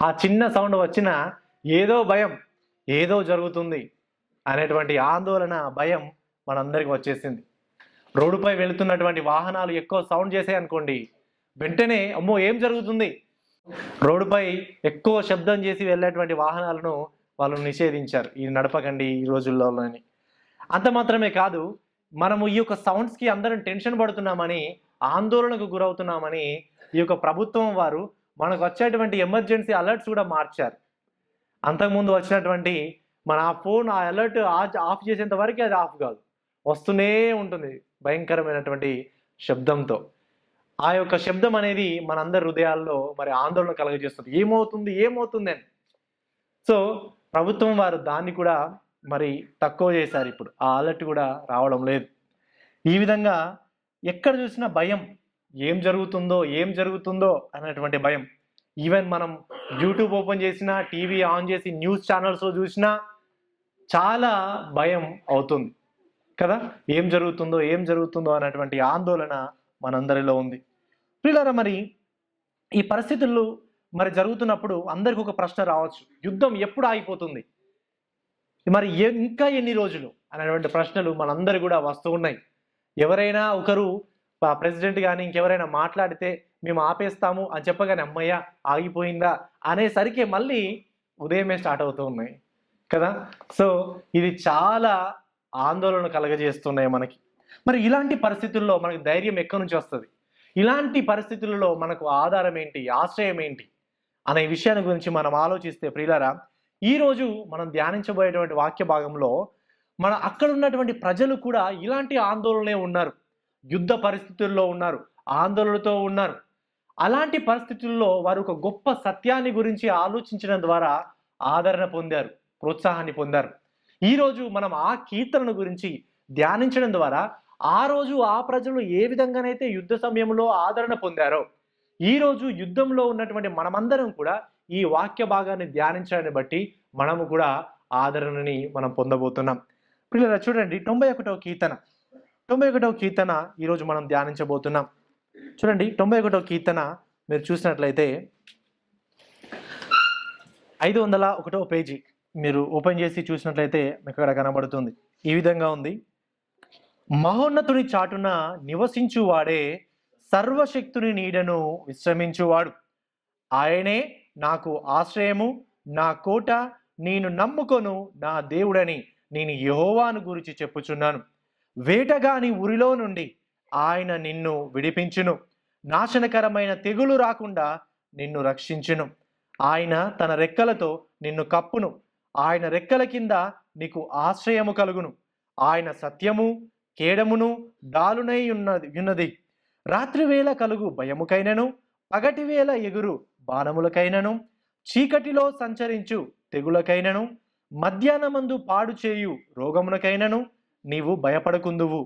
ఆ చిన్న సౌండ్ వచ్చినా ఏదో భయం, ఏదో జరుగుతుంది అనేటువంటి ఆందోళన, భయం మనందరికి వచ్చేసింది. రోడ్డుపై వెళుతున్నటువంటి వాహనాలు ఎక్కువ సౌండ్ చేసాయి అనుకోండి, వెంటనే అమ్మో ఏం జరుగుతుంది. రోడ్డుపై ఎక్కువ శబ్దం చేసి వెళ్ళేటువంటి వాహనాలను వాళ్ళు నిషేధించారు, ఇది నడపకండి ఈ రోజుల్లోని. అంత మాత్రమే కాదు, మనము ఈ యొక్క సౌండ్స్కి అందరం టెన్షన్ పడుతున్నామని, ఆందోళనకు గురవుతున్నామని ఈ యొక్క ప్రభుత్వం వారు మనకు వచ్చేటువంటి ఎమర్జెన్సీ అలర్ట్స్ కూడా మార్చారు. అంతకుముందు వచ్చినటువంటి మన ఫోన్ ఆ అలర్ట్ ఆఫ్ చేసేంత వరకు అది ఆఫ్ కాదు, వస్తూనే ఉంటుంది భయంకరమైనటువంటి శబ్దంతో. ఆ యొక్క శబ్దం అనేది మనందరి హృదయాల్లో మరి ఆందోళన కలగజేస్తుంది, ఏమవుతుంది అని. సో ప్రభుత్వం వారు దాన్ని కూడా మరి తక్కువ చేశారు. ఇప్పుడు ఆ అలర్ట్ కూడా రావడం లేదు. ఈ విధంగా ఎక్కడ చూసినా భయం, ఏం జరుగుతుందో అనేటువంటి భయం. ఈవెన్ మనం యూట్యూబ్ ఓపెన్ చేసినా, టీవీ ఆన్ చేసి న్యూస్ ఛానల్స్లో చూసినా చాలా భయం అవుతుంది కదా. ఏం జరుగుతుందో అనేటువంటి ఆందోళన మనందరిలో ఉంది. ప్రియులారా, మరి ఈ పరిస్థితులు మరి జరుగుతున్నప్పుడు అందరికి ఒక ప్రశ్న రావచ్చు, యుద్ధం ఎప్పుడు ఆగిపోతుంది, మరి ఇంకా ఎన్ని రోజులు అనేటువంటి ప్రశ్నలు మనందరి కూడా వస్తూ ఉన్నాయి. ఎవరైనా ఒకరు ప్రెసిడెంట్ కానీ ఇంకెవరైనా మాట్లాడితే మేము ఆపేస్తాము అని చెప్పగానే అమ్మయ్య ఆగిపోయిందా అనేసరికి మళ్ళీ ఉదయమే స్టార్ట్ అవుతూ ఉన్నాయి కదా. సో ఇది చాలా ఆందోళన కలగజేస్తున్నాయి మనకి. మరి ఇలాంటి పరిస్థితుల్లో మనకు ధైర్యం ఎక్కడి నుంచి వస్తుంది, ఇలాంటి పరిస్థితులలో మనకు ఆధారం ఏంటి, ఆశ్రయం ఏంటి అనే విషయాన్ని గురించి మనం ఆలోచిస్తే ప్రియులారా, ఈరోజు మనం ధ్యానించబోయేటువంటి వాక్య భాగంలో అక్కడ ఉన్నటువంటి ప్రజలు కూడా ఇలాంటి ఆందోళనే ఉన్నారు, యుద్ధ పరిస్థితుల్లో ఉన్నారు, ఆందోళనతో ఉన్నారు. అలాంటి పరిస్థితుల్లో వారు ఒక గొప్ప సత్యాన్ని గురించి ఆలోచించడం ద్వారా ఆదరణ పొందారు, ప్రోత్సాహాన్ని పొందారు. ఈరోజు మనం ఆ కీర్తనను గురించి ధ్యానించడం ద్వారా ఆ రోజు ఆ ప్రజలు ఏ విధంగానైతే యుద్ధ సమయంలో ఆదరణ పొందారో, ఈరోజు యుద్ధంలో ఉన్నటువంటి మనమందరం కూడా ఈ వాక్య భాగాన్ని ధ్యానించడాన్ని బట్టి మనము కూడా ఆదరణని మనం పొందబోతున్నాం. పిల్లలు చూడండి, 91వ కీర్తన ఈరోజు మనం ధ్యానించబోతున్నాం. చూడండి, 91వ కీర్తన మీరు చూసినట్లయితే 501వ పేజీ మీరు ఓపెన్ చేసి చూసినట్లయితే మీకు అక్కడ కనబడుతుంది. ఈ విధంగా ఉంది. మహోన్నతుని చాటున నివసించువాడే సర్వశక్తుని నీడను విశ్రమించువాడు. ఆయనే నాకు ఆశ్రయము, నా కోట, నేను నమ్ముకొను నా దేవుడని నేను యెహోవాను గురించి చెప్పుచున్నాను. వేటగాని ఉరిలో నుండి ఆయన నిన్ను విడిపించును, నాశనకరమైన తెగులు రాకుండా నిన్ను రక్షించును. ఆయన తన రెక్కలతో నిన్ను కప్పును, ఆయన రెక్కల కింద నీకు ఆశ్రయము కలుగును. ఆయన సత్యము కేడమును డాలునై ఉన్నది. రాత్రివేళ కలుగు భయముకైనను, పగటివేళ ఎగురు బాణములకైనను, చీకటిలో సంచరించు తెగులకైనను, మధ్యాహ్నమందు పాడు చేయు రోగమునకైనను నీవు భయపడకుందువు.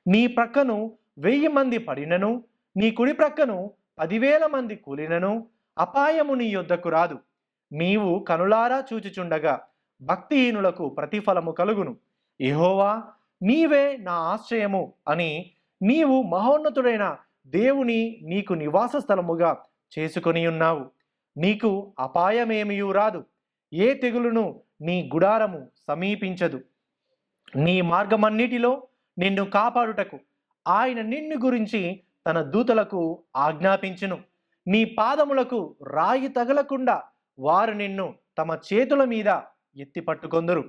నీ ప్రక్కను 1000 మంది పడినను, నీ కుడి ప్రక్కను 10,000 మంది కూలినను అపాయము నీ యొద్దకు రాదు. నీవు కనులారా చూచుచుండగా భక్తిహీనులకు ప్రతిఫలము కలుగును. యెహోవా నీవే నా ఆశ్రయము అని నీవు మహోన్నతుడైన దేవుని నీకు నివాస స్థలముగా చేసుకొని ఉన్నావు. నీకు అపాయమేమియూ రాదు, ఏ తెగులును నీ గుడారము సమీపించదు. నీ మార్గమన్నిటిలో నిన్ను కాపాడుటకు ఆయన నిన్ను గురించి తన దూతలకు ఆజ్ఞాపించును. నీ పాదములకు రాయి తగలకుండా వారు నిన్ను తమ చేతుల మీద ఎత్తి పట్టుకొందురు.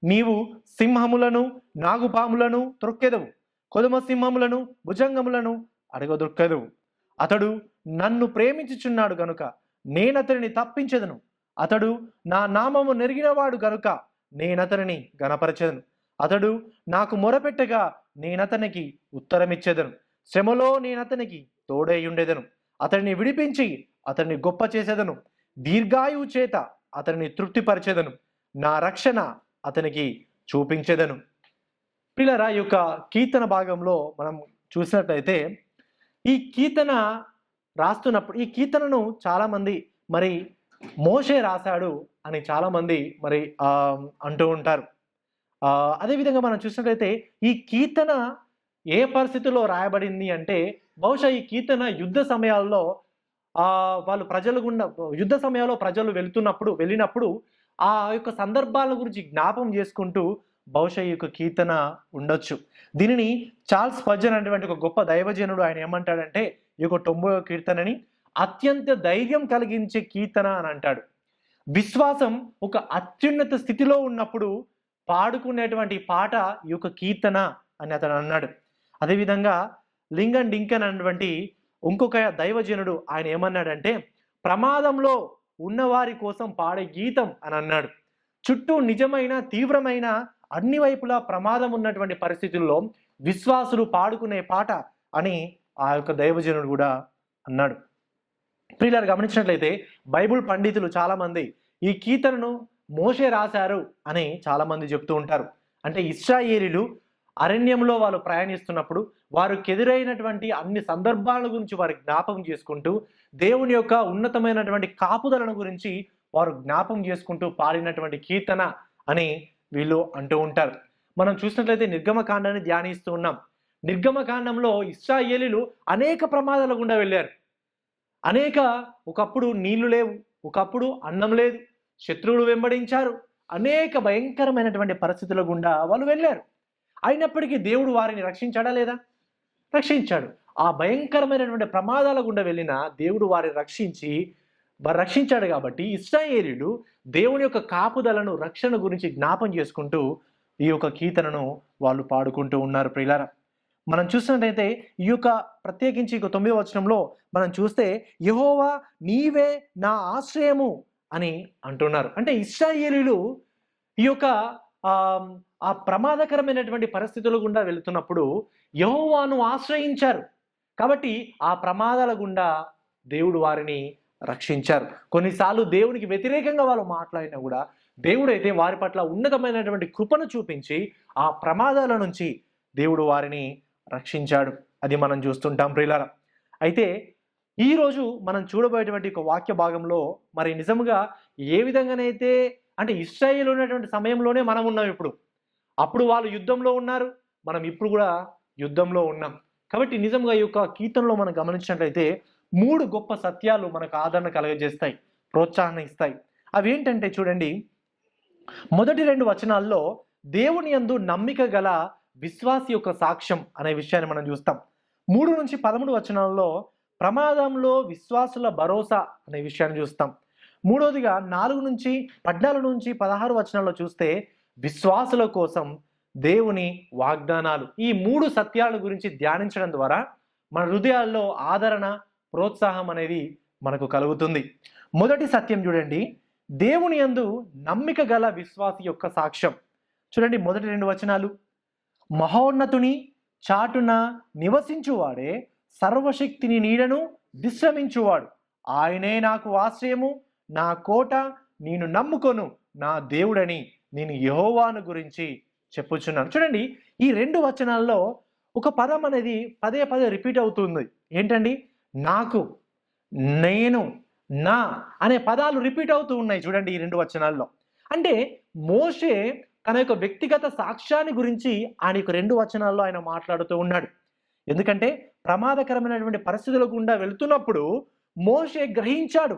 నీవు సింహములను నాగుపాములను త్రొక్కెదవు, కొదుమ సింహములను భుజంగములను అడగదొక్కెదవు. అతడు నన్ను ప్రేమించుచున్నాడు గనుక నేనతనిని తప్పించెదను. అతడు నా నామము నెరిగినవాడు గనుక నేనతనిని గణపరచెదను. అతడు నాకు మొరపెట్టగా నేనతనికి ఉత్తరమిచ్చెదను. శ్రమలో నేనతనికి తోడై ఉండెదను. అతనిని విడిపించి అతన్ని గొప్ప చేసేదను. దీర్ఘాయువు చేత అతనిని తృప్తిపరచెదను. నా రక్షణ అతనికి చూపించెదను. పిల్లరా, ఈ యొక్క కీర్తన భాగంలో మనం చూసినట్లయితే ఈ కీర్తన రాస్తున్నప్పుడు ఈ కీర్తనను చాలామంది మరి మోషే రాశాడు అని చాలామంది మరి అంటూ ఉంటారు. అదేవిధంగా మనం చూసినట్లయితే ఈ కీర్తన ఏ పరిస్థితుల్లో రాయబడింది అంటే, బహుశా ఈ కీర్తన యుద్ధ సమయాల్లో వాళ్ళు ప్రజలు గుండా యుద్ధ సమయంలో ప్రజలు వెళ్ళినప్పుడు ఆ యొక్క సందర్భాల గురించి జ్ఞాపం చేసుకుంటూ బహుశా ఈ యొక్క కీర్తన ఉండొచ్చు. దీనిని చార్ల్స్ స్పర్జన్ అనేటువంటి ఒక గొప్ప దైవజనుడు ఆయన ఏమంటాడంటే ఈ యొక్క 90వ కీర్తనని అత్యంత ధైర్యం కలిగించే కీర్తన అని అంటాడు. విశ్వాసం ఒక అత్యున్నత స్థితిలో ఉన్నప్పుడు పాడుకునేటువంటి పాట ఈ యొక్క కీర్తన అని అతను అన్నాడు. అదేవిధంగా లింగన్ డింకన్ అన్నటువంటి ఇంకొక దైవజనుడు ఆయన ఏమన్నాడంటే ప్రమాదంలో ఉన్నవారి కోసం పాడే గీతం అని అన్నాడు. చుట్టూ నిజమైన తీవ్రమైన అన్ని వైపులా ప్రమాదం ఉన్నటువంటి పరిస్థితుల్లో విశ్వాసులు పాడుకునే పాట అని ఆ యొక్క దైవజనుడు కూడా అన్నాడు. ప్రియులారు గమనించినట్లయితే బైబుల్ పండితులు చాలా మంది ఈ కీర్తనను మోషే రాశారు అని చాలా మంది చెప్తూ ఉంటారు. అంటే ఇశ్రాయేలీలు అరణ్యంలో వాళ్ళు ప్రయాణిస్తున్నప్పుడు వారికి ఎదురైనటువంటి అన్ని సందర్భాల గురించి వారు జ్ఞాపకం చేసుకుంటూ దేవుని యొక్క ఉన్నతమైనటువంటి కాపుదలను గురించి వారు జ్ఞాపకం చేసుకుంటూ పాడినటువంటి కీర్తన అని వీళ్ళు అంటూ ఉంటారు. మనం చూసినట్లయితే నిర్గమకాండాన్ని ధ్యానిస్తూ ఉన్నాం. నిర్గమకాండంలో ఇశ్రాయేలీలు అనేక ప్రమాదాల గుండా వెళ్ళారు. ఒకప్పుడు నీళ్లు లేవు, ఒకప్పుడు అన్నం లేదు, శత్రువులు వెంబడించారు, అనేక భయంకరమైనటువంటి పరిస్థితుల గుండా వాళ్ళు వెళ్ళారు. అయినప్పటికీ దేవుడు వారిని రక్షించాడా లేదా? రక్షించాడు. ఆ భయంకరమైనటువంటి ప్రమాదాల గుండా వెళ్ళిన దేవుడు వారిని రక్షించాడు. కాబట్టి ఇశ్రాయేలీయులు దేవుని యొక్క కాపుదలను రక్షణ గురించి జ్ఞాపం చేసుకుంటూ ఈ యొక్క కీర్తనను వాళ్ళు పాడుకుంటూ ఉన్నారు. ప్రియులారా, మనం చూసినట్లయితే ఈ యొక్క ప్రత్యేకించి 9వ వచనంలో మనం చూస్తే యెహోవా నీవే నా ఆశ్రయము అని అంటున్నారు. అంటే ఇశ్రాయేలీయులు ఈ యొక్క ఆ ప్రమాదకరమైనటువంటి పరిస్థితుల గుండా వెళుతున్నప్పుడు యెహోవాను ఆశ్రయించారు. కాబట్టి ఆ ప్రమాదాల గుండా దేవుడు వారిని రక్షించారు. కొన్నిసార్లు దేవునికి వ్యతిరేకంగా వాళ్ళు మాట్లాడినా కూడా దేవుడైతే వారి పట్ల ఉన్నతమైనటువంటి కృపను చూపించి ఆ ప్రమాదాల నుంచి దేవుడు వారిని రక్షించాడు. అది మనం చూస్తుంటాం ప్రియులారా. అయితే ఈరోజు మనం చూడబోయేటువంటి ఒక వాక్య భాగంలో మరి నిజంగా ఏ విధంగానైతే అంటే ఇశ్రాయేలు ఉన్నటువంటి సమయంలోనే మనం ఉన్నాం. అప్పుడు వాళ్ళు యుద్ధంలో ఉన్నారు, మనం ఇప్పుడు కూడా యుద్ధంలో ఉన్నాం. కాబట్టి నిజంగా ఈ యొక్క కీర్తనలో మనం గమనించినట్లయితే 3 గొప్ప సత్యాలు మనకు ఆదరణ కలుగజేస్తాయి, ప్రోత్సాహం ఇస్తాయి. అవి ఏంటంటే చూడండి, మొదటి 2 వచనాల్లో దేవుని యందు నమ్మిక గల విశ్వాసి యొక్క సాక్ష్యం అనే విషయాన్ని మనం చూస్తాం. 3 నుంచి 13 వచనాల్లో ప్రమాదంలో విశ్వాసుల భరోసా అనే విషయాన్ని చూస్తాం. మూడవదిగా 14 నుంచి 16 వచనాల్లో చూస్తే విశ్వాసుల కోసం దేవుని వాగ్దానాలు. ఈ 3 సత్యాల గురించి ధ్యానించడం ద్వారా మన హృదయాల్లో ఆదరణ, ప్రోత్సాహం అనేది మనకు కలుగుతుంది. మొదటి సత్యం చూడండి, దేవుని యందు నమ్మిక గల విశ్వాసి యొక్క సాక్ష్యం. చూడండి మొదటి 2 వచనాలు, మహోన్నతుని చాటున నివసించువాడే సర్వశక్తిని నీడను విశ్రమించువాడు, ఆయనే నాకు ఆశ్రయము, నా కోట, నేను నమ్ముకొను నా దేవుడని నేను యెహోవాను గురించి చెప్పుచున్నాను. చూడండి ఈ 2 వచనాల్లో ఒక పదం అనేది పదే రిపీట్ అవుతుంది. ఏంటండి? నాకు, నేను, నా అనే పదాలు రిపీట్ అవుతూ ఉన్నాయి చూడండి ఈ 2 వచనాల్లో. అంటే మోషే తన యొక్క వ్యక్తిగత సాక్ష్యాన్ని గురించి ఆయన యొక్క 2 వచనాల్లో ఆయన మాట్లాడుతూ ఉన్నాడు. ఎందుకంటే ప్రమాదకరమైనటువంటి పరిస్థితుల గుండా వెళుతున్నప్పుడు మోషే గ్రహించాడు,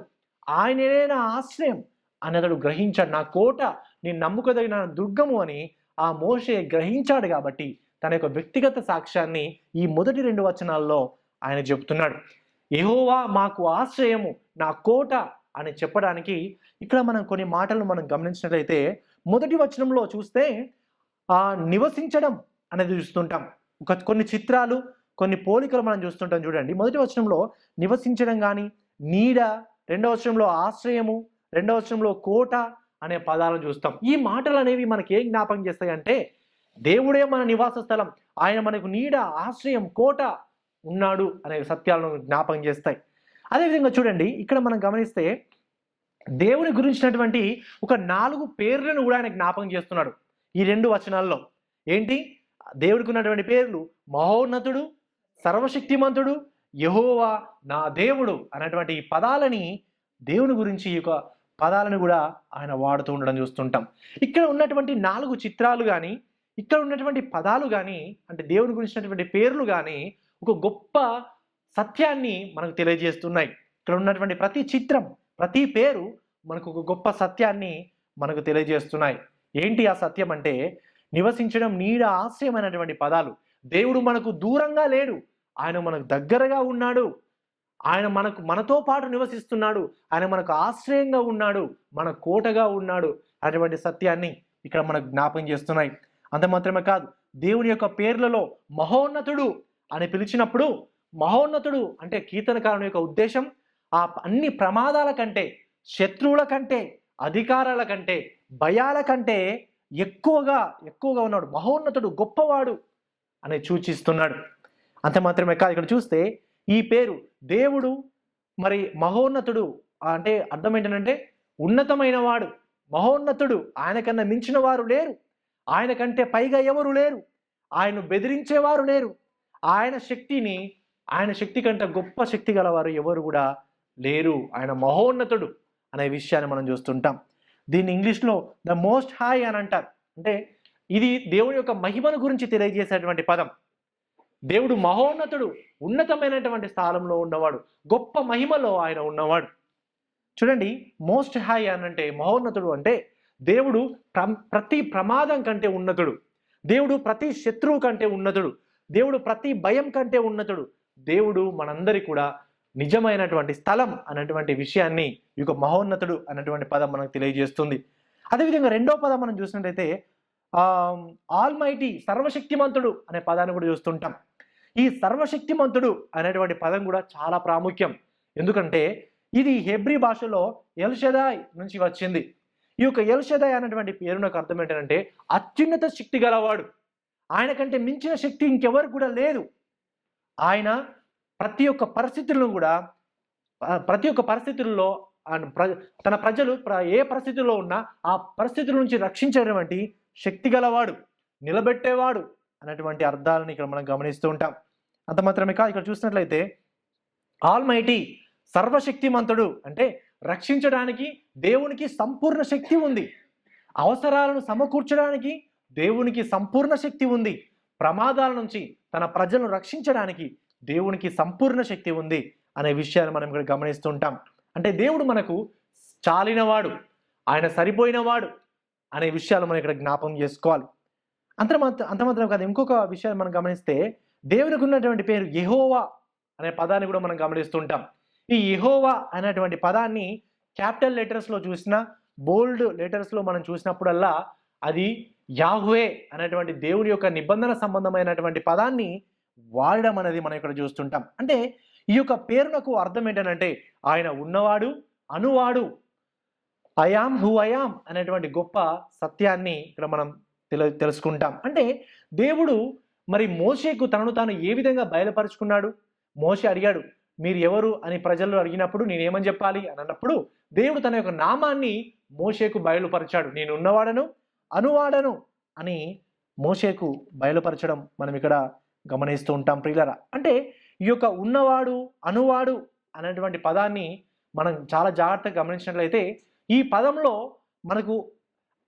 ఆయననే నా ఆశ్రయం అని అతడు గ్రహించాడు. నా కోట, నేను నమ్ముకోదగిన దుర్గము అని ఆ మోషే గ్రహించాడు. కాబట్టి తన యొక్క వ్యక్తిగత సాక్ష్యాన్ని ఈ మొదటి 2 వచనాల్లో ఆయన చెబుతున్నాడు. యెహోవా మాకు ఆశ్రయము, నా కోట అని చెప్పడానికి ఇక్కడ మనం కొన్ని మాటలను మనం గమనించినట్లయితే మొదటి వచనంలో చూస్తే నివసించడం అనేది చూస్తుంటాం. కొన్ని చిత్రాలు, కొన్ని పోలికలు మనం చూస్తుంటాం. చూడండి మొదటి వచనంలో నివసించడం కానీ, నీడ, 2వ వచనంలో ఆశ్రయము, 2వ వచనంలో కోట అనే పదాలను చూస్తాం. ఈ మాటలు అనేవి మనకి ఏం జ్ఞాపకం చేస్తాయంటే దేవుడే మన నివాస స్థలం, ఆయన మనకు నీడ, ఆశ్రయం, కోట ఉన్నాడు అనే సత్యాలను జ్ఞాపకం చేస్తాయి. అదేవిధంగా చూడండి ఇక్కడ మనం గమనిస్తే దేవుని గురించినటువంటి ఒక 4 పేర్లను కూడా ఆయన జ్ఞాపకం చేస్తున్నాడు ఈ 2 వచనాల్లో. ఏంటి దేవుడికి ఉన్నటువంటి పేర్లు? మహోన్నతుడు, సర్వశక్తిమంతుడు, యెహోవా నా దేవుడు అనేటువంటి ఈ పదాలని, దేవుని గురించి ఈ యొక్క పదాలను కూడా ఆయన వాడుతూ ఉండడం చూస్తుంటాం. ఇక్కడ ఉన్నటువంటి 4 చిత్రాలు కానీ, ఇక్కడ ఉన్నటువంటి పదాలు కానీ, అంటే దేవుని గురించినటువంటి పేర్లు కానీ ఒక గొప్ప సత్యాన్ని మనకు తెలియజేస్తున్నాయి. ఇక్కడ ఉన్నటువంటి ప్రతి చిత్రం, ప్రతి పేరు మనకు ఒక గొప్ప సత్యాన్ని మనకు తెలియజేస్తున్నాయి. ఏంటి ఆ సత్యం అంటే, నివసించడం, నీడ, ఆశ్రయమైనటువంటి పదాలు. దేవుడు మనకు దూరంగా లేడు, ఆయన మనకు దగ్గరగా ఉన్నాడు. ఆయన మనతో పాటు నివసిస్తున్నాడు. ఆయన మనకు ఆశ్రయంగా ఉన్నాడు, మన కోటగా ఉన్నాడు. అటువంటి సత్యాన్ని ఇక్కడ మనకు జ్ఞాపకం చేస్తున్నాయి. అంత మాత్రమే కాదు, దేవుని యొక్క పేర్లలో మహోన్నతుడు అని పిలిచినప్పుడు, మహోన్నతుడు అంటే కీర్తనకారుని యొక్క ఉద్దేశం ఆ అన్ని ప్రమాదాల కంటే, శత్రువుల కంటే, అధికారాల కంటే, భయాల కంటే ఎక్కువగా ఉన్నాడు. మహోన్నతుడు, గొప్పవాడు అని సూచిస్తున్నాడు. అంత మాత్రమే కాదు, ఇక్కడ చూస్తే ఈ పేరు దేవుడు మరి మహోన్నతుడు అంటే అర్థం ఏంటంటే ఉన్నతమైన వాడు, మహోన్నతుడు. ఆయన కన్నా మించిన వారు లేరు, ఆయన కంటే పైగా ఎవరు లేరు, ఆయన బెదిరించేవారు లేరు. ఆయన శక్తి కంటే గొప్ప శక్తి గలవారు ఎవరు కూడా లేరు. ఆయన మహోన్నతుడు అనే విషయాన్ని మనం చూస్తుంటాం. దీన్ని ఇంగ్లీష్లో ద మోస్ట్ హై అని అంటారు. అంటే ఇది దేవుని యొక్క మహిమను గురించి తెలియజేసేటువంటి పదం. దేవుడు మహోన్నతుడు, ఉన్నతమైనటువంటి స్థానంలో ఉన్నవాడు, గొప్ప మహిమలో ఆయన ఉన్నవాడు. చూడండి, మోస్ట్ హై అని అంటే, మహోన్నతుడు అంటే దేవుడు ప్రతి ప్రమాదం కంటే ఉన్నతుడు, దేవుడు ప్రతి శత్రువు కంటే ఉన్నతుడు, దేవుడు ప్రతి భయం కంటే ఉన్నతుడు. దేవుడు మనందరి కూడా నిజమైనటువంటి స్థలం అన్నటువంటి విషయాన్ని ఈ యొక్క మహోన్నతుడు అన్నటువంటి పదం మనకు తెలియజేస్తుంది. అదేవిధంగా రెండో పదం మనం చూసినట్లయితే ఆల్మైటీ, సర్వశక్తిమంతుడు అనే పదాన్ని కూడా చూస్తుంటాం. ఈ సర్వశక్తిమంతుడు అనేటువంటి పదం కూడా చాలా ప్రాముఖ్యం. ఎందుకంటే ఇది హెబ్రీ భాషలో ఎల్షదాయ్ నుంచి వచ్చింది. ఈ యొక్క ఎల్షదాయ్ అనేటువంటి పేరునకు అర్థం ఏంటంటే అత్యున్నత శక్తి గలవాడు. ఆయన కంటే మించిన శక్తి ఇంకెవరు కూడా లేదు. ఆయన ప్రతి ఒక్క పరిస్థితుల్లో తన ప్రజలు ఏ పరిస్థితుల్లో ఉన్నా ఆ పరిస్థితుల నుంచి రక్షించేటువంటి శక్తి గలవాడు, నిలబెట్టేవాడు అనేటువంటి అర్థాలను ఇక్కడ మనం గమనిస్తూ ఉంటాం. అంత మాత్రమే కాదు, ఇక్కడ చూసినట్లయితే ఆల్మైటీ, సర్వశక్తిమంతుడు అంటే రక్షించడానికి దేవునికి సంపూర్ణ శక్తి ఉంది, అవసరాలను సమకూర్చడానికి దేవునికి సంపూర్ణ శక్తి ఉంది, ప్రమాదాల నుంచి తన ప్రజలను రక్షించడానికి దేవునికి సంపూర్ణ శక్తి ఉంది అనే విషయాన్ని మనం ఇక్కడ గమనిస్తూ ఉంటాం. అంటే దేవుడు మనకు చాలినవాడు, ఆయన సరిపోయినవాడు అనే విషయాలు మనం ఇక్కడ జ్ఞాపకం చేసుకోవాలి. అంత మాత్రం కాదు, ఇంకొక విషయాన్ని మనం గమనిస్తే దేవునికి ఉన్నటువంటి పేరు యెహోవా అనే పదాన్ని కూడా మనం గమనిస్తుంటాం. ఈ యెహోవా అనేటువంటి పదాన్ని క్యాపిటల్ లెటర్స్లో చూసినా, బోల్డ్ లెటర్స్లో మనం చూసినప్పుడల్లా అది యాహ్వే అనేటువంటి దేవుని యొక్క నిబంధన సంబంధమైనటువంటి పదాన్ని వాడడం అనేది మనం ఇక్కడ చూస్తుంటాం. అంటే ఈ యొక్క పేరునకు అర్థం ఏంటంటే ఆయన ఉన్నవాడు, అనువాడు, ఐయామ్ హూ ఐయామ్ అనేటువంటి గొప్ప సత్యాన్ని ఇక్కడ మనం తెలుసుకుంటాం. అంటే దేవుడు మరి మోషేకు తనను తాను ఏ విధంగా బయలుపరుచుకున్నాడు. మోషే అడిగాడు, మీరు ఎవరు అని ప్రజలు అడిగినప్పుడు నేనేమని చెప్పాలి అని అన్నప్పుడు దేవుడు తన యొక్క నామాన్ని మోషేకు బయలుపరిచాడు. నేను ఉన్నవాడను, అనువాడను అని మోషేకు బయలుపరచడం మనం ఇక్కడ గమనిస్తూ ఉంటాం ప్రియులారా. అంటే ఈ యొక్క ఉన్నవాడు, అనువాడు అనేటువంటి పదాన్ని మనం చాలా జాగ్రత్తగా గమనించినట్లయితే ఈ పదంలో మనకు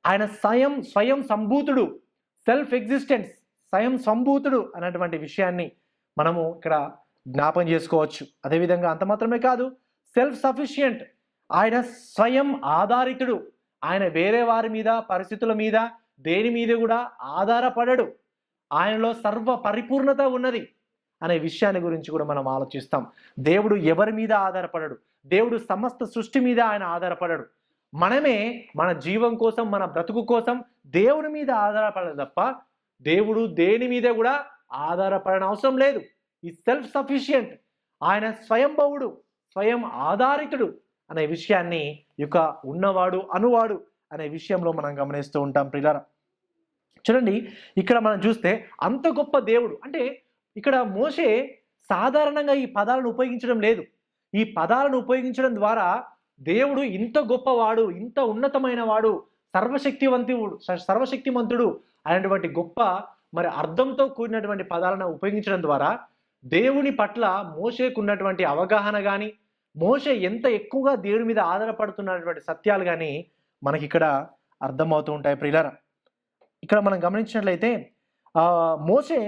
ఆయన స్వయం సంభూతుడు, సెల్ఫ్ ఎగ్జిస్టెన్స్, స్వయం సంభూతుడు అనేటువంటి విషయాన్ని మనము ఇక్కడ జ్ఞాపం చేసుకోవచ్చు. అదేవిధంగా అంత మాత్రమే కాదు, సెల్ఫ్ సఫిషియంట్, ఆయన స్వయం ఆధారితుడు, ఆయన వేరే వారి మీద, పరిస్థితుల మీద, దేని మీద కూడా ఆధారపడడు, ఆయనలో సర్వ పరిపూర్ణత ఉన్నది అనే విషయాన్ని గురించి కూడా మనం ఆలోచిస్తాం. దేవుడు ఎవరి మీద ఆధారపడడు, దేవుడు సమస్త సృష్టి మీద ఆయన ఆధారపడడు. మనమే మన జీవం కోసం, మన బ్రతుకు కోసం దేవుని మీద ఆధారపడదు తప్ప దేవుడు దేని మీద కూడా ఆధారపడని అవసరం లేదు. ఈ సెల్ఫ్ సఫిషియంట్, ఆయన స్వయంభవుడు, స్వయం ఆధారితుడు అనే విషయాన్ని యొక్క ఉన్నవాడు, అనువాడు అనే విషయంలో మనం గమనిస్తూ ఉంటాం ప్రియులారా. చూడండి, ఇక్కడ మనం చూస్తే అంత గొప్ప దేవుడు అంటే ఇక్కడ మోషే సాధారణంగా ఈ పదాలను ఉపయోగించడం లేదు. ఈ పదాలను ఉపయోగించడం ద్వారా దేవుడు ఇంత గొప్పవాడు, ఇంత ఉన్నతమైన వాడు, సర్వశక్తిమంతుడు అనేటువంటి గొప్ప మరి అర్థంతో కూడినటువంటి పదాలను ఉపయోగించడం ద్వారా దేవుని పట్ల మోషేకున్నటువంటి అవగాహన కానీ, మోషే ఎంత ఎక్కువగా దేవుడి మీద ఆధారపడుతున్నటువంటి సత్యాలు కానీ మనకి ఇక్కడ అర్థమవుతూ ఉంటాయి ప్రియులారా. ఇక్కడ మనం గమనించినట్లయితే మోషే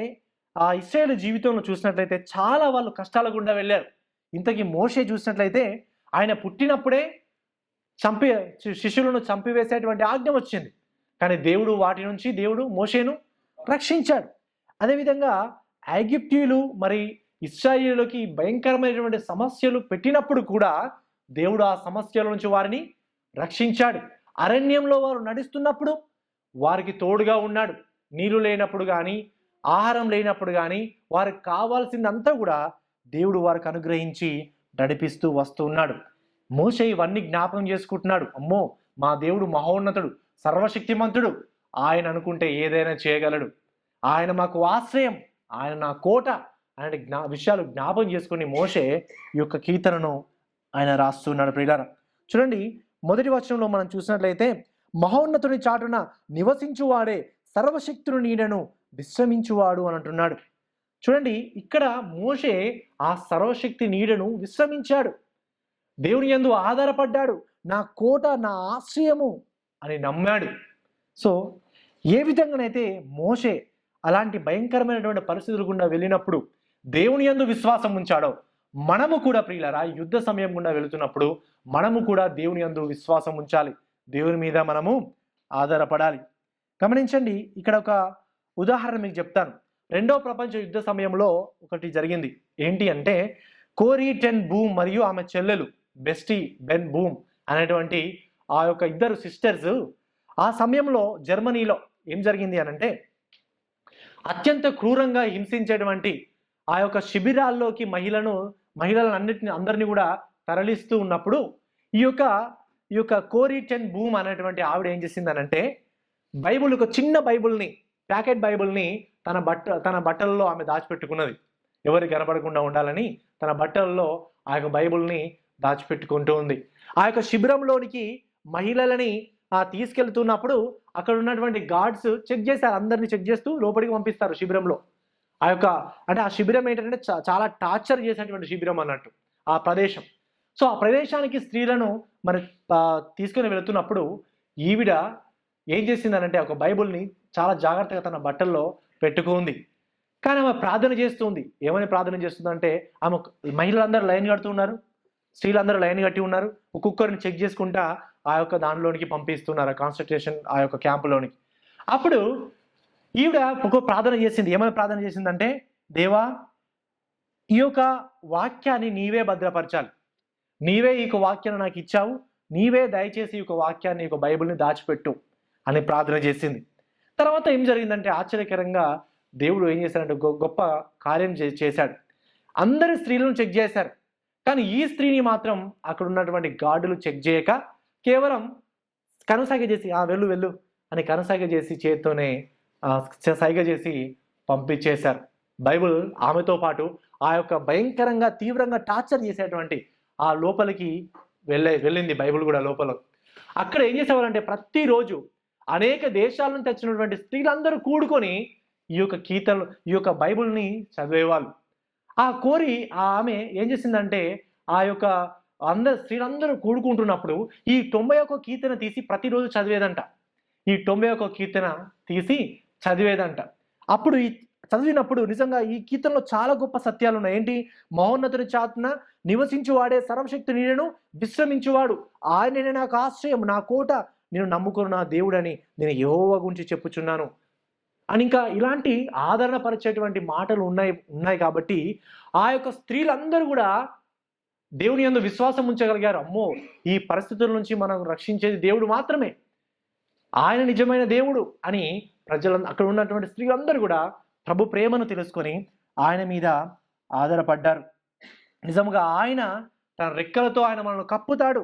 ఇశ్రాయేలు జీవితంలో చూసినట్లయితే చాలా వాళ్ళు కష్టాల గుండా వెళ్ళారు. ఇంతకీ మోషే చూసినట్లయితే ఆయన పుట్టినప్పుడే శిష్యులను చంపివేసేటువంటి ఆజ్ఞ వచ్చింది. కానీ దేవుడు వాటి నుంచి మోషేను రక్షించాడు. అదేవిధంగా ఐగుప్తీయులు మరి ఇశ్రాయేలుకి భయంకరమైనటువంటి సమస్యలు పెట్టినప్పుడు కూడా దేవుడు ఆ సమస్యల నుంచి వారిని రక్షించాడు. అరణ్యంలో వారు నడుస్తున్నప్పుడు వారికి తోడుగా ఉన్నాడు. నీళ్లు లేనప్పుడు కానీ, ఆహారం లేనప్పుడు కానీ వారికి కావాల్సిందంతా కూడా దేవుడు వారికి అనుగ్రహించి నడిపిస్తూ వస్తూ ఉన్నాడు. మోషే ఇవన్నీ జ్ఞాపకం చేసుకుంటున్నాడు. అమ్మో, మా దేవుడు మహోన్నతుడు, సర్వశక్తిమంతుడు, ఆయన అనుకుంటే ఏదైనా చేయగలడు, ఆయన మాకు ఆశ్రయం, ఆయన నా కోట అనే విషయాలు జ్ఞాపకం చేసుకుని మోషే ఈ యొక్క కీర్తనను ఆయన రాస్తున్నాడు. ప్రియులారా, చూడండి, మొదటి వచనంలో మనం చూసినట్లయితే మహోన్నతుని చాటున నివసించువాడే సర్వశక్తుని నీడను విశ్రమించువాడు అని అంటున్నాడు. చూడండి, ఇక్కడ మోషే ఆ సర్వశక్తి నీడను విశ్రమించాడు. దేవుని యందు ఆధారపడ్డాడు. నా కోట, నా ఆశ్రయము అని నమ్మాడు. సో ఏ విధంగానైతే మోషే అలాంటి భయంకరమైనటువంటి పరిస్థితులు గుండా వెళ్ళినప్పుడు దేవుని యందు విశ్వాసం ఉంచాడో, మనము కూడా ప్రియులారా యుద్ధ సమయం గుండా వెళుతున్నప్పుడు మనము కూడా దేవుని యందు విశ్వాసం ఉంచాలి. దేవుని మీద మనము ఆధారపడాలి. గమనించండి, ఇక్కడ ఒక ఉదాహరణ మీకు చెప్తాను. రెండో ప్రపంచ యుద్ధ సమయంలో ఒకటి జరిగింది. ఏంటి అంటే, కోరీ టెన్ బూమ్ మరియు ఆమె చెల్లెలు బెస్టీ బెన్ బూమ్ అనేటువంటి ఆ యొక్క ఇద్దరు సిస్టర్స్ ఆ సమయంలో జర్మనీలో ఏం జరిగింది అనంటే, అత్యంత క్రూరంగా హింసించేటువంటి ఆ యొక్క శిబిరాల్లోకి అందరినీ కూడా తరలిస్తూ ఉన్నప్పుడు ఈ యొక్క కోరీ టెన్ బూమ్ అనేటువంటి ఆవిడ ఏం చేసిందనంటే, బైబుల్, ఒక చిన్న బైబుల్ని, ప్యాకెట్ బైబుల్ని తన బట్టలలో ఆమె దాచిపెట్టుకున్నది. ఎవరికి కనపడకుండా ఉండాలని తన బట్టలలో ఆ యొక్క బైబుల్ని దాచిపెట్టుకుంటూ ఉంది. ఆ యొక్క శిబిరంలోనికి మహిళలని తీసుకెళ్తున్నప్పుడు అక్కడ ఉన్నటువంటి గార్డ్స్ చెక్ చేశారు. అందరినీ చెక్ చేస్తూ లోపలికి పంపిస్తారు శిబిరంలో. ఆ శిబిరం ఏంటంటే చాలా టార్చర్ చేసినటువంటి శిబిరం అన్నట్టు ఆ ప్రదేశం. సో ఆ ప్రదేశానికి స్త్రీలను మరి తీసుకుని వెళుతున్నప్పుడు ఈవిడ ఏం చేసిందనంటే, ఒక బైబుల్ని చాలా జాగ్రత్తగా తన బట్టల్లో పెట్టుకుంది. కానీ ఆమె ప్రార్థన చేస్తుంది. ఏమని ప్రార్థన చేస్తుందంటే, ఆమె మహిళలందరూ లైన్ కడుతున్నారు, స్త్రీలందరూ లైన్ కట్టి ఉన్నారు, ఒక్కొక్కరిని చెక్ చేసుకుంటా ఆ యొక్క దానిలోనికి పంపిస్తున్నారు, కాన్సన్ట్రేషన్ ఆ యొక్క క్యాంపులోనికి. అప్పుడు ఈవిడ ఒక ప్రార్థన చేసింది. ఏమైనా ప్రార్థన చేసిందంటే, దేవా, ఈ యొక్క వాక్యాన్ని నీవే భద్రపరచాలి, నీవే ఈ యొక్క వాక్యాన్ని నాకు ఇచ్చావు, నీవే దయచేసి ఈ యొక్క వాక్యాన్ని, ఈ యొక్క బైబిల్ని దాచిపెట్టు అని ప్రార్థన చేసింది. తర్వాత ఏం జరిగిందంటే, ఆశ్చర్యకరంగా దేవుడు ఏం చేశాడంటే గొప్ప కార్యం చేశాడు. అందరి స్త్రీలను చెక్ చేశారు, కానీ ఈ స్త్రీని మాత్రం అక్కడ ఉన్నటువంటి గార్డులు చెక్ చేయక కేవలం కనుసైగ చేసి వెళ్ళు వెళ్ళు అని కనుసైగ చేసి చేత్తోనే సైగ చేసి పంపించేశారు. బైబుల్ ఆమెతో పాటు ఆ యొక్క భయంకరంగా తీవ్రంగా టార్చర్ చేసేటువంటి ఆ లోపలికి వెళ్ళింది బైబుల్ కూడా లోపల. అక్కడ ఏం చేసేవారంటే, ప్రతిరోజు అనేక దేశాల నుంచి వచ్చినటువంటి స్త్రీలందరూ కూడుకొని ఈ యొక్క బైబుల్ని చదివేవాళ్ళు. ఆమె ఏం చేసిందంటే, ఆ యొక్క స్త్రీలందరూ కూడుకుంటున్నప్పుడు ఈ 91 కీర్తన తీసి ప్రతిరోజు చదివేదంట. ఈ 91 కీర్తన తీసి చదివేదంట. అప్పుడు చదివినప్పుడు నిజంగా ఈ కీర్తనలో చాలా గొప్ప సత్యాలు ఉన్నాయి. ఏంటి? మహోన్నతుని చాటున నివసించువాడే సర్వశక్తి నీడను విశ్రమించువాడు, ఆయననే నాకు ఆశ్రయం, నా కోట, నేను నమ్ముకున్న నా దేవుడని నేను యెహోవా గురించి చెప్పుచున్నాను అని ఇంకా ఇలాంటి ఆదరణ పరిచేటువంటి మాటలు ఉన్నాయి కాబట్టి ఆ యొక్క స్త్రీలందరూ కూడా దేవుని యందు విశ్వాసం ఉంచగలిగారు. అమ్మో, ఈ పరిస్థితుల నుంచి మనం రక్షించేది దేవుడు మాత్రమే, ఆయన నిజమైన దేవుడు అని అక్కడ ఉన్నటువంటి స్త్రీలందరూ కూడా ప్రభు ప్రేమను తెలుసుకొని ఆయన మీద ఆధారపడ్డారు. నిజంగా ఆయన తన రెక్కలతో ఆయన మనల్ని కప్పుతాడు,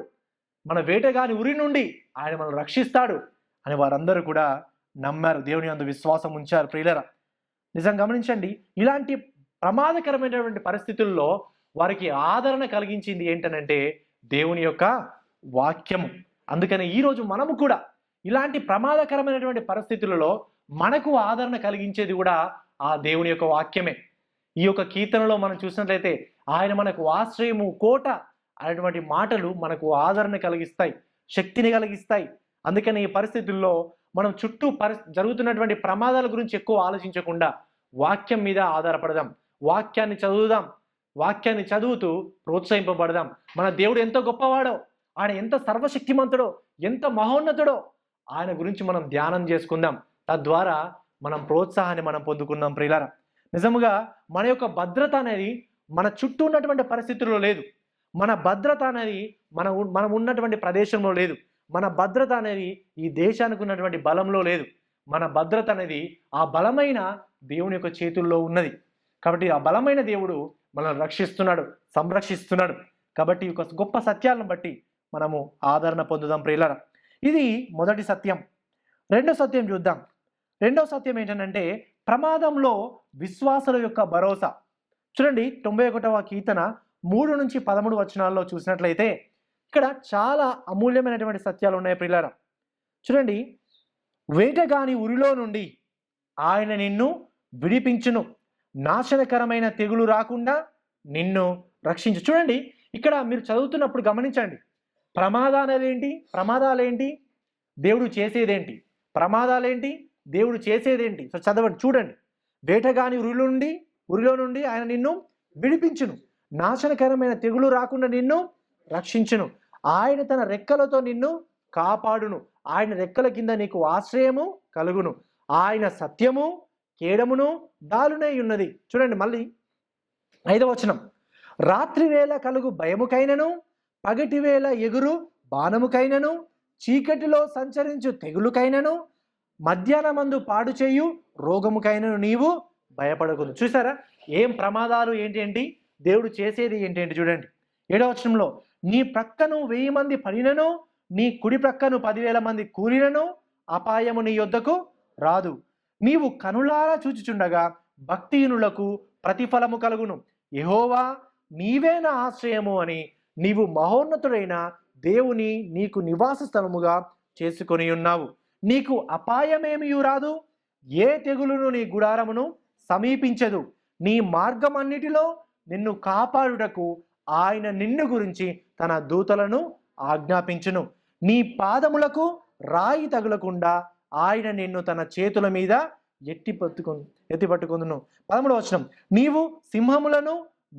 మన వేటగాని ఉరి నుండి ఆయన మనల్ని రక్షిస్తాడు అని వారందరూ కూడా నమ్మారు, దేవుని యందు విశ్వాసం ఉంచారు. ప్రియులరా, నిజం గమనించండి, ఇలాంటి ప్రమాదకరమైనటువంటి పరిస్థితుల్లో వారికి ఆదరణ కలిగించింది ఏంటనంటే దేవుని యొక్క వాక్యము. అందుకని ఈరోజు మనము కూడా ఇలాంటి ప్రమాదకరమైనటువంటి పరిస్థితులలో మనకు ఆదరణ కలిగించేది కూడా ఆ దేవుని యొక్క వాక్యమే. ఈ యొక్క కీర్తనలో మనం చూసినట్లయితే ఆయన మనకు ఆశ్రయము, కోట అనేటువంటి మాటలు మనకు ఆదరణ కలిగిస్తాయి, శక్తిని కలిగిస్తాయి. అందుకని ఈ పరిస్థితుల్లో మనం చుట్టూ జరుగుతున్నటువంటి ప్రమాదాల గురించి ఎక్కువ ఆలోచించకుండా వాక్యం మీద ఆధారపడదాం, వాక్యాన్ని చదువుదాం, వాక్యాన్ని చదువుతూ ప్రోత్సహింపబడదాం. మన దేవుడు ఎంత గొప్పవాడో, ఆయన ఎంత సర్వశక్తిమంతుడో, ఎంత మహోన్నతుడో ఆయన గురించి మనం ధ్యానం చేసుకుందాం. తద్వారా మనం ప్రోత్సాహాన్ని మనం పొందుకుందాం. ప్రియులారా, నిజముగా మన యొక్క భద్రత అనేది మన చుట్టూ ఉన్నటువంటి పరిస్థితుల్లో లేదు. మన భద్రత అనేది మనం ఉన్నటువంటి ప్రదేశంలో లేదు. మన భద్రత అనేది ఈ దేశానికి ఉన్నటువంటి బలంలో లేదు. మన భద్రత అనేది ఆ బలమైన దేవుని యొక్క చేతుల్లో ఉన్నది. కాబట్టి ఆ బలమైన దేవుడు మనల్ని రక్షిస్తున్నాడు, సంరక్షిస్తున్నాడు. కాబట్టి ఈ గొప్ప సత్యాలను బట్టి మనము ఆదరణ పొందుదాం. ప్రియులారా, ఇది మొదటి సత్యం. రెండో సత్యం చూద్దాం. రెండో సత్యం ఏంటంటే ప్రమాదంలో విశ్వాసుల యొక్క భరోసా. చూడండి, 91వ కీర్తన 3 నుంచి 13 వచనాల్లో చూసినట్లయితే ఇక్కడ చాలా అమూల్యమైనటువంటి సత్యాలు ఉన్నాయి. ప్రియులారా, చూడండి, వేటగాని ఉరిలో నుండి ఆయన నిన్ను విడిపించును, నాశనకరమైన తెగులు రాకుండా నిన్ను రక్షించు. చూడండి, ఇక్కడ మీరు చదువుతున్నప్పుడు గమనించండి, ప్రమాదాలేంటి, ప్రమాదాలేంటి, దేవుడు చేసేదేంటి, ప్రమాదాలేంటి, దేవుడు చేసేదేంటి. సో చదవండి, చూడండి. వేటగాని ఉరిలో నుండి ఆయన నిన్ను విడిపించును, నాశనకరమైన తెగులు రాకుండా నిన్ను రక్షించును, ఆయన తన రెక్కలతో నిన్ను కాపాడును, ఆయన రెక్కల కింద నీకు ఆశ్రయము కలుగును, ఆయన సత్యము కేడమును దాలునై ఉన్నది. చూడండి మళ్ళీ 5వ వచనం, రాత్రి వేళ కలుగు భయముకైనను, పగటి వేళ ఎగురు బాణముకైనను, చీకటిలో సంచరించు తెగులుకైనను, మధ్యాహ్నమందు పాడు చేయు రోగముకైనను నీవు భయపడకూడదు. చూసారా, ఏం ప్రమాదాలు ఏంటి, దేవుడు చేసేది ఏంటి. చూడండి 7వ వచనంలో, నీ ప్రక్కను 1000 మంది పడినను, నీ కుడి ప్రక్కను 10,000 మంది కూలినను అపాయము నీ యొద్దకు రాదు, నీవు కనులారా చూచుచుండగా భక్తిహీనులకు ప్రతిఫలము కలుగును, యెహోవా నీవే నా ఆశ్రయము అని నీవు మహోన్నతుడైన దేవుని నీకు నివాస స్థలముగా చేసుకొని ఉన్నావు, నీకు అపాయమేమీ రాదు, ఏ తెగులును నీ గుడారమును సమీపించదు, నీ మార్గమన్నిటిలో నిన్ను కాపాడుటకు ఆయన నిన్ను గురించి తన దూతలను ఆజ్ఞాపించును, నీ పాదములకు రాయి తగులకుండా ఆయన నిన్ను తన చేతుల మీద ఎత్తి పట్టుకొందును. 13వ వచనం, నీవు సింహములను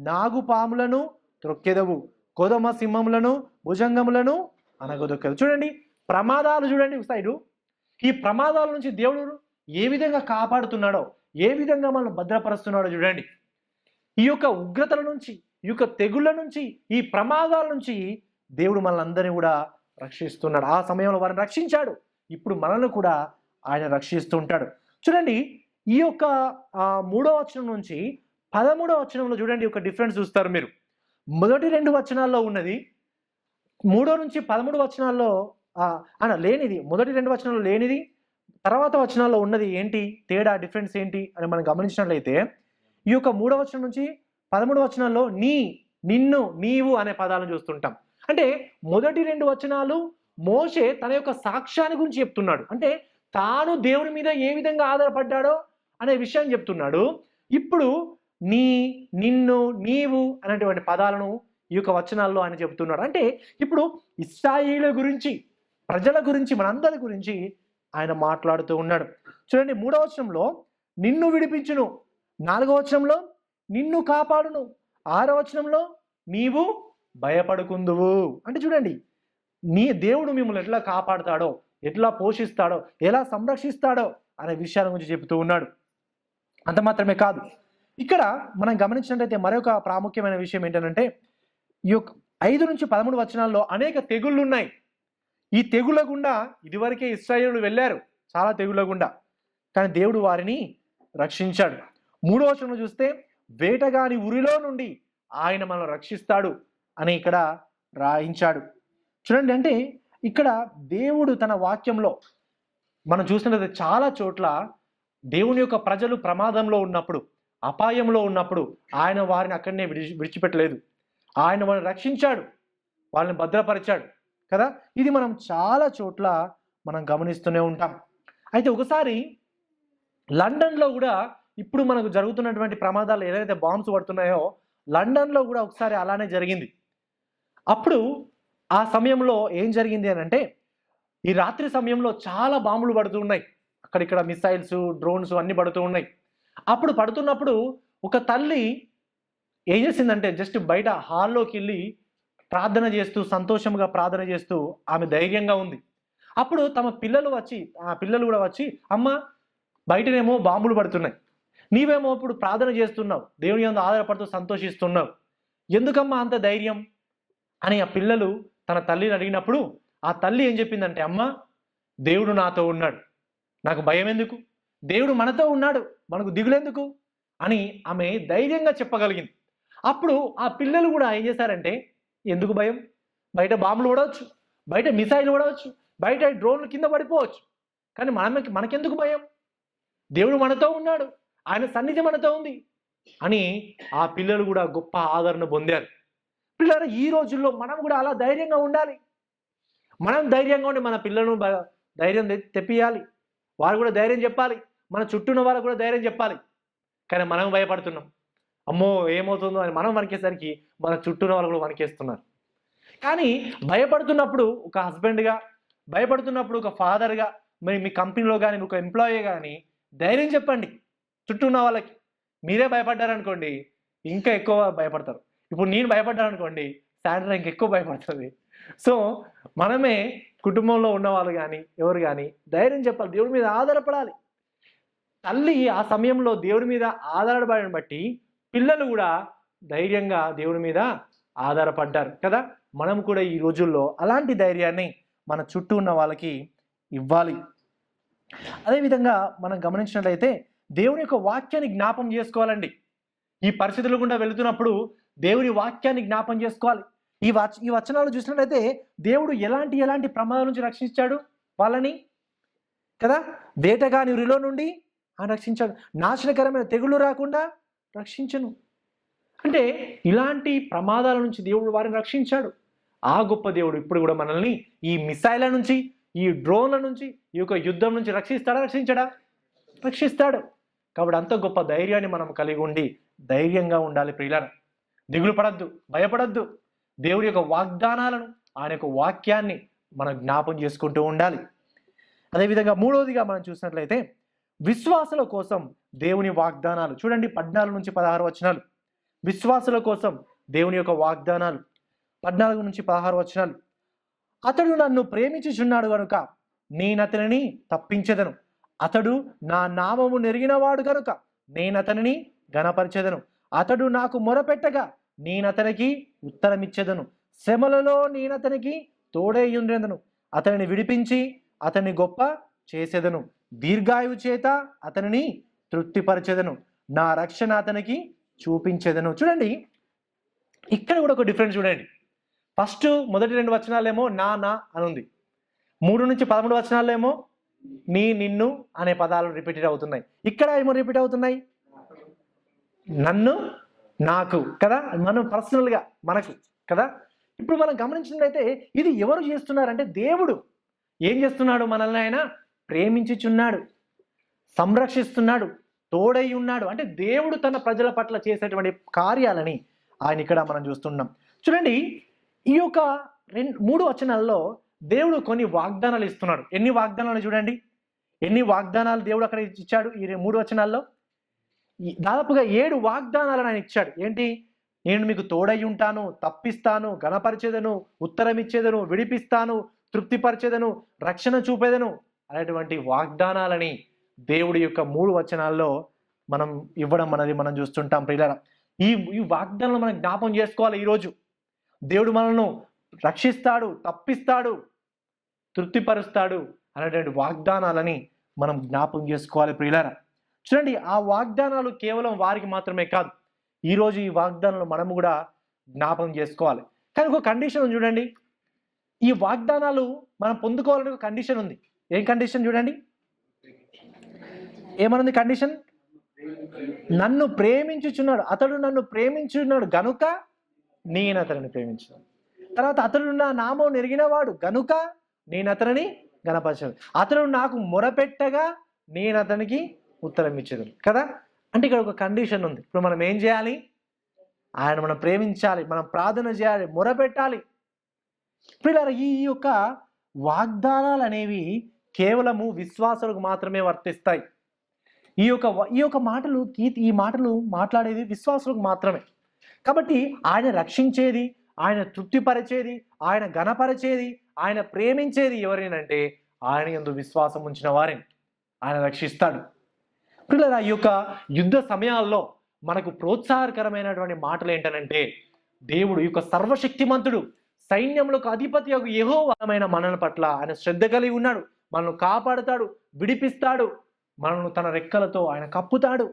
నాగుపాములను త్రొక్కెదవు, కొదమ సింహములను భుజంగములను అనగదొక్కదు. చూడండి, ప్రమాదాలు చూడండి సైడు. ఈ ప్రమాదాల నుంచి దేవుడు ఏ విధంగా కాపాడుతున్నాడో, ఏ విధంగా మనల్ని భద్రపరుస్తున్నాడో చూడండి. ఈ యొక్క ఉగ్రతల నుంచి, ఈ యొక్క తెగుళ్ళ నుంచి, ఈ ప్రమాదాల నుంచి దేవుడు మనల్ని కూడా రక్షిస్తున్నాడు. ఆ సమయంలో వారిని రక్షించాడు, ఇప్పుడు మనల్ని కూడా ఆయన రక్షిస్తూ ఉంటాడు. చూడండి, ఈ యొక్క 3వ వచనం నుంచి 13వ వచనంలో చూడండి ఒక డిఫరెన్స్ చూస్తారు మీరు. మొదటి 2 వచనాల్లో ఉన్నది 3 నుంచి 13 వచనాల్లో లేనిది, మొదటి 2 వచనాల్లో లేనిది తర్వాత వచనాల్లో ఉన్నది ఏంటి తేడా, డిఫరెన్స్ ఏంటి అని మనం గమనించినట్లయితే, ఈ యొక్క 3వ వచనం నుంచి 13 వచనాల్లో నిన్ను, నీవు అనే పదాలను చూస్తుంటాం. అంటే మొదటి 2 వచనాలు మోషే తన యొక్క సాక్ష్యాన్ని గురించి చెప్తున్నాడు, అంటే తాను దేవుని మీద ఏ విధంగా ఆధారపడ్డాడో అనే విషయాన్ని చెప్తున్నాడు. ఇప్పుడు నిన్ను, నీవు అనేటువంటి పదాలను ఈ యొక్క వచనాల్లో ఆయన చెబుతున్నాడు. అంటే ఇప్పుడు ఇశ్రాయేలు గురించి, ప్రజల గురించి, మనందరి గురించి ఆయన మాట్లాడుతూ ఉన్నాడు. చూడండి, 3వ వచనంలో నిన్ను విడిపించును, 4వ వచనంలో నిన్ను కాపాడును, 6వ వచనంలో నీవు భయపడుకుందువు. అంటే చూడండి, నీ దేవుడు మిమ్మల్ని ఎట్లా కాపాడుతాడో, ఎట్లా పోషిస్తాడో, ఎలా సంరక్షిస్తాడో అనే విషయాల గురించి చెబుతూ ఉన్నాడు. అంత మాత్రమే కాదు, ఇక్కడ మనం గమనించినట్లయితే మరొక ప్రాముఖ్యమైన విషయం ఏంటంటే, ఈ యొక్క 5 నుంచి 13 వచనాల్లో అనేక తెగుళ్ళు ఉన్నాయి. ఈ తెగుళ్ళ గుండా ఇదివరకే ఇశ్రాయేలు వెళ్ళారు, చాలా తెగుళ్ళ గుండా, కానీ దేవుడు వారిని రక్షించాడు. 3వ వచనంలో చూస్తే వేటగాని ఉరిలో నుండి ఆయన మనల్ని రక్షిస్తాడు అని ఇక్కడ రాయించాడు. చూడండి, అంటే ఇక్కడ దేవుడు తన వాక్యంలో మనం చూసినట్లయితే చాలా చోట్ల దేవుని యొక్క ప్రజలు ప్రమాదంలో ఉన్నప్పుడు, అపాయంలో ఉన్నప్పుడు ఆయన వారిని అక్కడనే విడిచిపెట్టలేదు, ఆయన వాళ్ళని రక్షించాడు, వాళ్ళని భద్రపరిచాడు కదా. ఇది మనం చాలా చోట్ల మనం గమనిస్తూనే ఉంటాం. అయితే ఒకసారి లండన్లో కూడా ఇప్పుడు మనకు జరుగుతున్నటువంటి ప్రమాదాలు ఏదైతే బాంబ్స్ పడుతున్నాయో, లండన్లో కూడా ఒకసారి అలానే జరిగింది. అప్పుడు ఆ సమయంలో ఏం జరిగింది అని అంటే, ఈ రాత్రి సమయంలో చాలా బాంబులు పడుతూ ఉన్నాయి, అక్కడిక్కడ మిసైల్స్, డ్రోన్స్ అన్ని పడుతూ ఉన్నాయి. అప్పుడు పడుతున్నప్పుడు ఒక తల్లి ఏం చేసిందంటే జస్ట్ బయట హాల్లోకి వెళ్ళి ప్రార్థన చేస్తూ, సంతోషంగా ప్రార్థన చేస్తూ ఆమె ధైర్యంగా ఉంది. అప్పుడు తమ పిల్లలు కూడా వచ్చి, అమ్మ బయటనేమో బాంబులు పడుతున్నాయి, నీవేమో ఇప్పుడు ప్రార్థన చేస్తున్నావు, దేవుని యందు ఆధారపడుతూ సంతోషిస్తున్నావు, ఎందుకమ్మా అంత ధైర్యం అని ఆ పిల్లలు తన తల్లిని అడిగినప్పుడు ఆ తల్లి ఏం చెప్పిందంటే, అమ్మ దేవుడు నాతో ఉన్నాడు, నాకు భయం ఎందుకు, దేవుడు మనతో ఉన్నాడు, మనకు దిగులెందుకు అని ఆమె ధైర్యంగా చెప్పగలిగింది. అప్పుడు ఆ పిల్లలు కూడా ఏం చేశారంటే, ఎందుకు భయం, బయట బాంబులు పడవచ్చు, బయట మిసైల్ పడవచ్చు, బయట డ్రోన్లు కింద పడిపోవచ్చు, కానీ మనకెందుకు భయం, దేవుడు మనతో ఉన్నాడు, ఆయన సన్నిధి మనతో ఉంది అని ఆ పిల్లలు కూడా గొప్ప ఆదరణ పొందారు. పిల్లలు ఈ రోజుల్లో మనం కూడా అలా ధైర్యంగా ఉండాలి. మనం ధైర్యంగా ఉండి మన పిల్లలను ధైర్యం తెప్పియాలి, వారు కూడా ధైర్యం చెప్పాలి, మన చుట్టూ ఉన్న వాళ్ళకు కూడా ధైర్యం చెప్పాలి. కానీ మనం భయపడుతున్నాం, అమ్మో ఏమవుతుందో అని మనం వణికేసరికి మన చుట్టూ ఉన్న వాళ్ళు కూడా వణికేస్తున్నారు. కానీ భయపడుతున్నప్పుడు ఒక హస్బెండ్గా, భయపడుతున్నప్పుడు ఒక ఫాదర్గా, మీ కంపెనీలో కానీ ఒక ఎంప్లాయీ కానీ ధైర్యం చెప్పండి చుట్టూ ఉన్న వాళ్ళకి. మీరే భయపడ్డారనుకోండి ఇంకా ఎక్కువ భయపడతారు. ఇప్పుడు నేను భయపడ్డాను శాండ్రా ఇంకెక్కువ భయపడుతుంది. సో మనమే కుటుంబంలో ఉన్న వాళ్ళు కానీ ఎవరు కానీ ధైర్యం చెప్పాలి, దేవుడి మీద ఆధారపడాలి. తల్లి ఆ సమయంలో దేవుడి మీద ఆధారపడని బట్టి పిల్లలు కూడా ధైర్యంగా దేవుడి మీద ఆధారపడ్డారు కదా. మనం కూడా ఈ రోజుల్లో అలాంటి ధైర్యాన్ని మన చుట్టూ ఉన్న వాళ్ళకి ఇవ్వాలి. అదేవిధంగా మనం గమనించినట్లయితే దేవుని యొక్క వాక్యాన్ని జ్ఞాపం చేసుకోవాలండి. ఈ పరిస్థితులు గుండా వెళుతున్నప్పుడు దేవుని వాక్యాన్ని జ్ఞాపం చేసుకోవాలి. ఈ వచనాలు చూసినట్లయితే దేవుడు ఎలాంటి ప్రమాదాల నుంచి రక్షించాడు వాళ్ళని కదా. వేటగాని ఉరిలో నుండి ఆయన రక్షించాడు, నాశనకరమైన తెగులు రాకుండా రక్షించను. అంటే ఇలాంటి ప్రమాదాల నుంచి దేవుడు వారిని రక్షించాడు. ఆ గొప్ప దేవుడు ఇప్పుడు కూడా మనల్ని ఈ మిసైల్ల నుంచి, ఈ డ్రోన్ల నుంచి, ఈ యొక్క యుద్ధం నుంచి రక్షించడా? రక్షిస్తాడు. కాబట్టి అంత గొప్ప ధైర్యాన్ని మనం కలిగి ఉండి ధైర్యంగా ఉండాలి ప్రియులారా. దిగులు పడద్దు, భయపడద్దు. దేవుడి యొక్క వాగ్దానాలను, ఆయన యొక్క వాక్యాన్ని మనం జ్ఞాపం చేసుకుంటూ ఉండాలి. అదేవిధంగా మూడవదిగా మనం చూసినట్లయితే విశ్వాసుల కోసం దేవుని వాగ్దానాలు. చూడండి 14 నుంచి 16 వచనాలు. విశ్వాసుల కోసం దేవుని యొక్క వాగ్దానాలు. 14 నుంచి 16 వచనాలు. అతడు నన్ను ప్రేమించుచున్నాడు కనుక నేనతనిని తప్పించెదను, అతడు నా నామము నెరిగినవాడు కనుక నేనతనిని ఘనపరిచెదను, అతడు నాకు మొరపెట్టగా నేనతనికి ఉత్తరమిచ్చెదను, శ్రమలలో నేనతనికి తోడైయుండెదను, అతనిని విడిపించి అతన్ని గొప్ప చేసేదను, దీర్ఘాయువు చేత అతనిని తృప్తిపరచెదను, నా రక్షణ అతనికి చూపించేదను. చూడండి ఇక్కడ కూడా ఒక డిఫరెన్స్ చూడండి. ఫస్ట్ మొదటి 2 వచనాలేమో నా అని ఉంది. 3 నుంచి 13 వచనాలేమో నిన్ను అనే పదాలు రిపీటెడ్ అవుతున్నాయి. ఇక్కడ ఏమో రిపీట్ అవుతున్నాయి, నన్ను, నాకు కదా, మనం పర్సనల్గా మనకు కదా. ఇప్పుడు మనం గమనించినట్లయితే ఇది ఎవరు చేస్తున్నారంటే దేవుడు ఏం చేస్తున్నాడు, మనల్ని ఆయన ప్రేమించుచున్నాడు, సంరక్షిస్తున్నాడు, తోడై ఉన్నాడు. అంటే దేవుడు తన ప్రజల పట్ల చేసేటువంటి కార్యాలని ఆయన ఇక్కడ మనం చూస్తున్నాం. చూడండి ఈ యొక్క 3 వచనాల్లో దేవుడు కొన్ని వాగ్దానాలు ఇస్తున్నాడు. ఎన్ని వాగ్దానాలు చూడండి, ఎన్ని వాగ్దానాలు దేవుడు అక్కడ ఇచ్చాడు. ఈ 3 వచనాల్లో దాదాపుగా 7 వాగ్దానాలను ఆయన ఇచ్చాడు. ఏంటి, నేను మీకు తోడై ఉంటాను, తప్పిస్తాను, ఘనపరిచేదను, ఉత్తరం ఇచ్చేదను, విడిపిస్తాను, తృప్తిపరిచేదను, రక్షణ చూపేదను అనేటువంటి వాగ్దానాలని దేవుడి యొక్క 3 వచనాల్లో మనం ఇవ్వడం అనేది మనం చూస్తుంటాం ప్రియులారా. ఈ వాగ్దానాలు మనం జ్ఞాపం చేసుకోవాలి. ఈరోజు దేవుడు మనల్ని రక్షిస్తాడు, తప్పిస్తాడు, తృప్తిపరుస్తాడు అనేటువంటి వాగ్దానాలని మనం జ్ఞాపం చేసుకోవాలి ప్రియులారా. చూడండి ఆ వాగ్దానాలు కేవలం వారికి మాత్రమే కాదు, ఈరోజు ఈ వాగ్దానాలు మనము కూడా జ్ఞాపం చేసుకోవాలి. కానీ ఒక కండిషన్ ఉంది చూడండి, ఈ వాగ్దానాలు మనం పొందుకోవాలని ఒక కండిషన్ ఉంది. ఏం కండిషన్ చూడండి, ఏమనుంది కండిషన్, నన్ను ప్రేమించుచున్నాడు, అతడు నన్ను ప్రేమించున్నాడు గనుక నేను అతనిని ప్రేమించున్నాను. తర్వాత అతడు నా నామం నెరిగినవాడు గనుక నేను అతనిని గణపరచాను, అతడు నాకు మొరపెట్టగా నేను అతనికి ఉత్తరం ఇచ్చేదాను కదా. అంటే ఇక్కడ ఒక కండిషన్ ఉంది. ఇప్పుడు మనం ఏం చేయాలి, ఆయన మనం ప్రేమించాలి, మనం ప్రార్థన చేయాలి, మొరపెట్టాలి. ఇప్పుడు ఈ యొక్క వాగ్దానాలు అనేవి కేవలము విశ్వాసులకు మాత్రమే వర్తిస్తాయి. ఈ యొక్క మాటలు మాట్లాడేది విశ్వాసులకు మాత్రమే. కాబట్టి ఆయన రక్షించేది, ఆయన తృప్తిపరిచేది, ఆయన ఘనపరిచేది, ఆయన ప్రేమించేది ఎవరినంటే ఆయన యందు విశ్వాసం ఉంచిన వారిని ఆయన రక్షిస్తాడు. పిల్లల ఈ యొక్క యుద్ధ సమయాల్లో మనకు ప్రోత్సాహకరమైనటువంటి మాటలు ఏంటనంటే, దేవుడు ఈ యొక్క సర్వశక్తిమంతుడు సైన్యములకు అధిపతి యొక్క యెహోవామైన మనల పట్ల ఆయన శ్రద్ధ కలిగి ఉన్నాడు. మనల్ని కాపాడుతాడు, విడిపిస్తాడు, మనల్ని తన రెక్కలతో ఆయన కప్పుతాడు.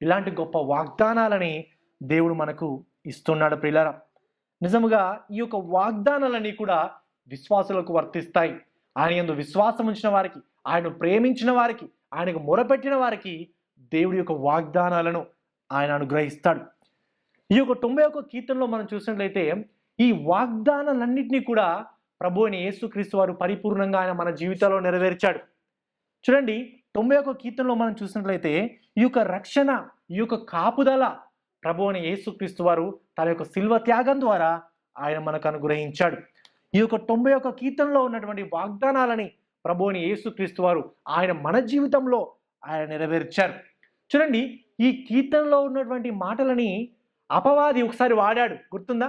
ఇలాంటి గొప్ప వాగ్దానాలని దేవుడు మనకు ఇస్తున్నాడు ప్రియులారా. నిజముగా ఈ యొక్క వాగ్దానాలన్నీ కూడా విశ్వాసులకు వర్తిస్తాయి. ఆయన యందు విశ్వాసం ఉంచిన వారికి, ఆయన ప్రేమించిన వారికి, ఆయనకు మొరపెట్టిన వారికి దేవుడి యొక్క వాగ్దానాలను ఆయన అనుగ్రహిస్తాడు. ఈ యొక్క 91 కీర్తనలో మనం చూసినట్లయితే ఈ వాగ్దానాలన్నింటినీ కూడా ప్రభు అయిన యేసుక్రీస్తు వారు పరిపూర్ణంగా ఆయన మన జీవితాల్లో నెరవేర్చాడు. చూడండి, 91 కీర్తనలో మనం చూసినట్లయితే ఈ యొక్క రక్షణ, ఈ యొక్క కాపుదల ప్రభు అయిన యేసుక్రీస్తు వారు తన యొక్క శిల్వ త్యాగం ద్వారా ఆయన మనకు అనుగ్రహించాడు. ఈ యొక్క 91 కీర్తనలో ఉన్నటువంటి వాగ్దానాలని ప్రభు అయిన యేసుక్రీస్తు వారు ఆయన మన జీవితంలో ఆయన నెరవేర్చారు. చూడండి, ఈ కీర్తనలో ఉన్నటువంటి మాటలని అపవాది ఒకసారి వాడాడు, గుర్తుందా?